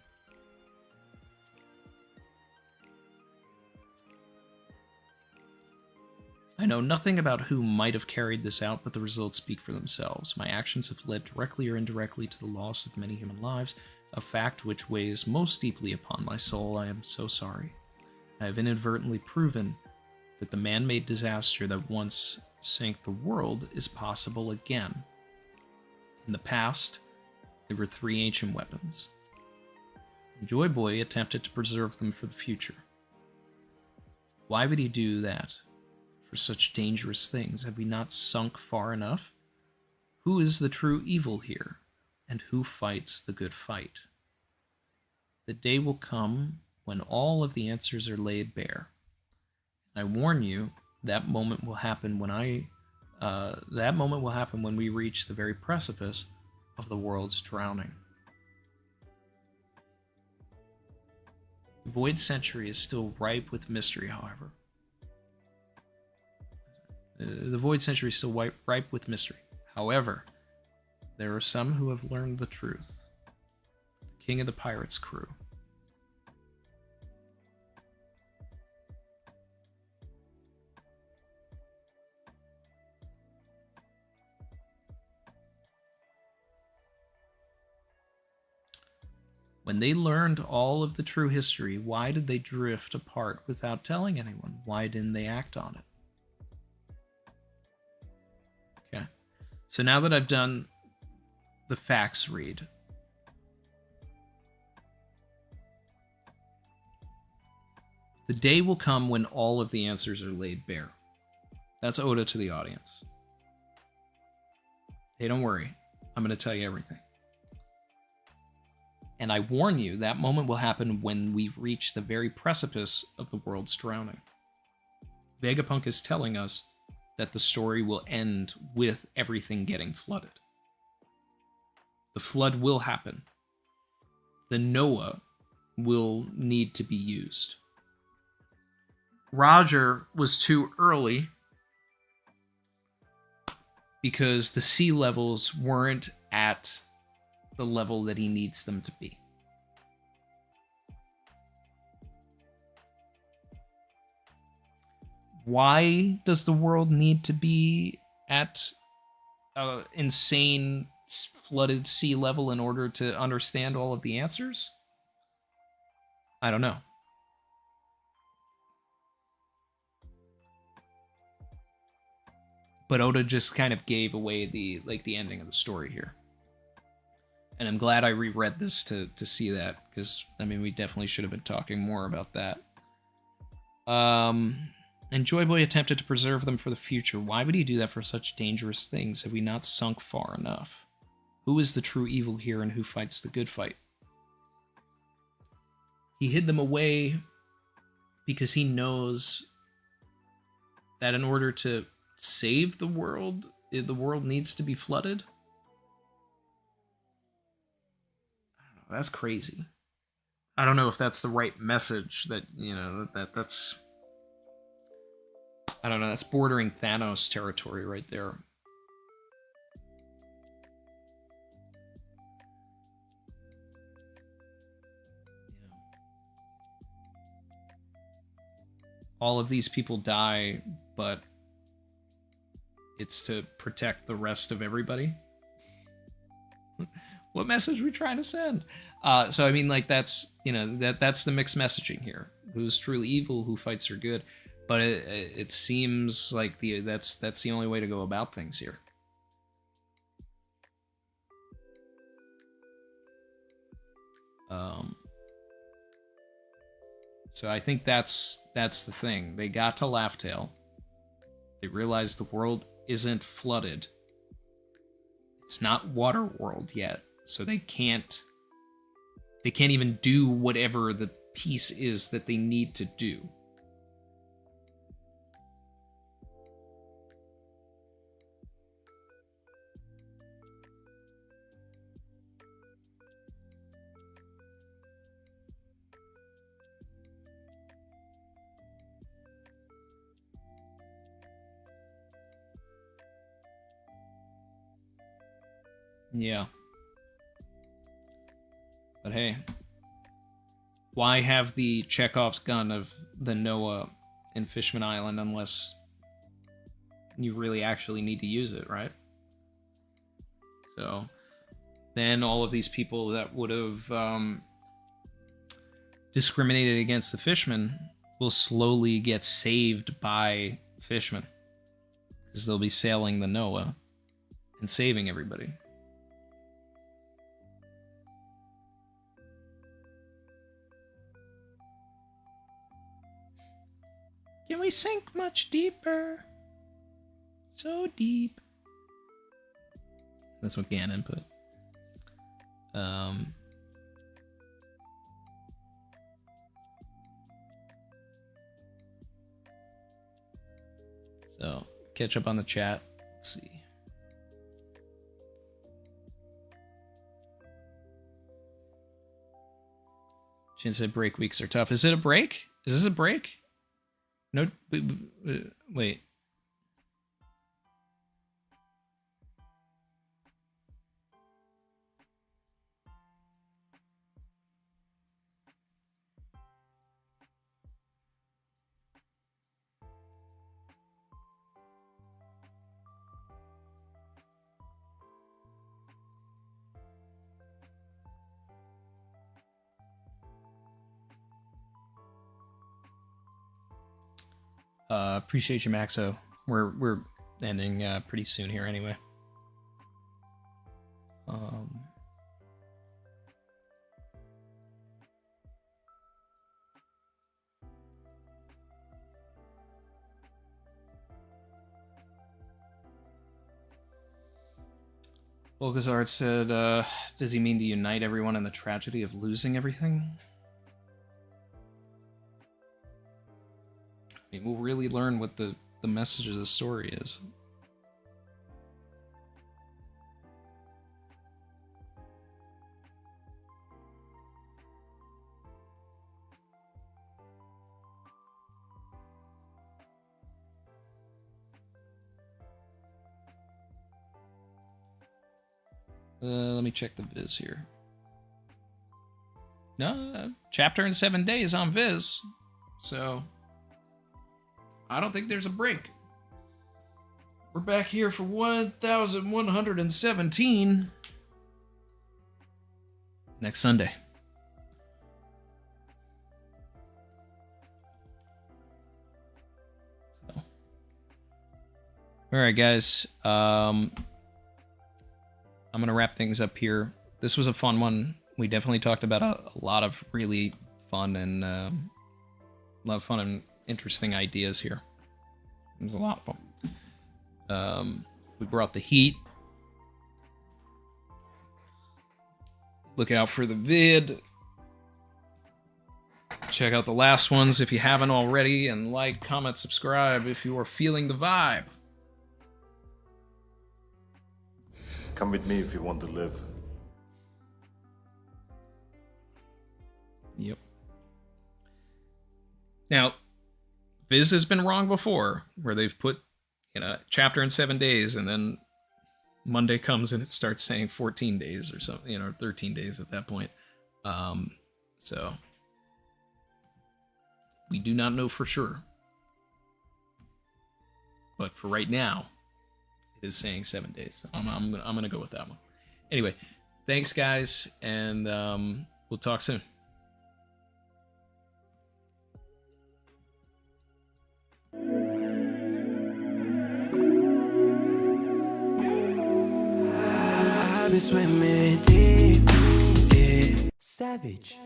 I know nothing about who might have carried this out, but the results speak for themselves. My actions have led directly or indirectly to the loss of many human lives, a fact which weighs most deeply upon my soul. I am so sorry. I have inadvertently proven that the man-made disaster that once sank the world is possible again. In the past, there were 3 ancient weapons. Joy Boy attempted to preserve them for the future. Why would he do that? For such dangerous things, have we not sunk far enough? Who is the true evil here, and who fights the good fight? The day will come when all of the answers are laid bare. I warn you, that moment will happen when we reach the very precipice of the world's drowning. The Void Century is still ripe with mystery, however. The Void Century is still ripe with mystery. However, there are some who have learned the truth. The King of the Pirates crew. When they learned all of the true history, why did they drift apart without telling anyone? Why didn't they act on it? Okay. So now that I've done the facts read, the day will come when all of the answers are laid bare. That's Oda to the audience. Hey, don't worry. I'm going to tell you everything. And I warn you, that moment will happen when we reach the very precipice of the world's drowning. Vegapunk is telling us that the story will end with everything getting flooded. The flood will happen. The Noah will need to be used. Roger was too early because the sea levels weren't at the level that he needs them to be. Why does the world need to be at an insane flooded sea level in order to understand all of the answers? I don't know. But Oda just kind of gave away the ending of the story here. And I'm glad I reread this to see that, because, I mean, we definitely should have been talking more about that. And Joy Boy attempted to preserve them for the future. Why would he do that for such dangerous things? Have we not sunk far enough? Who is the true evil here, and who fights the good fight? He hid them away because he knows that in order to save the world needs to be flooded. That's crazy. I don't know if that's the right message that, you know, that's... I don't know, that's bordering Thanos territory right there. Yeah. All of these people die, but it's to protect the rest of everybody. What message are we trying to send? So I mean, like, that's, you know, that's the mixed messaging here. Who's truly evil? Who fights for good? But it seems like that's the only way to go about things here. So I think that's the thing. They got to Laugh Tale. They realized the world isn't flooded. It's not Water World yet. So they can't even do whatever the piece is that they need to do. Yeah. But hey, why have the Chekhov's gun of the Noah in Fishman Island unless you really actually need to use it, right? So then all of these people that would have discriminated against the fishmen will slowly get saved by fishmen, because they'll be sailing the Noah and saving everybody. Can we sink much deeper? So deep. That's what Ganon put. So, catch up on the chat. Let's see. Shin said break weeks are tough. Is it a break? Is this a break? No, wait. Appreciate you, Maxo. We're ending pretty soon here anyway. Volgazard said, does he mean to unite everyone in the tragedy of losing everything? I mean, we'll really learn what the message of the story is. Let me check the Viz here. No, chapter in 7 days on Viz. So, I don't think there's a break. We're back here for 1117 next Sunday. So. All right, guys. I'm going to wrap things up here. This was a fun one. We definitely talked about a lot of really fun and interesting ideas here. It was a lot of fun. We brought the heat. Look out for the vid. Check out the last ones if you haven't already, and like, comment, subscribe if you are feeling the vibe. Come with me if you want to live. Yep. Now, Viz has been wrong before, where they've put, chapter in 7 days, and then Monday comes and it starts saying 14 days or something, 13 days at that point. So we do not know for sure. But for right now, is saying 7 days. I'm gonna go with that one. Anyway, thanks guys, and we'll talk soon. I've been swimming deep, deep. Savage.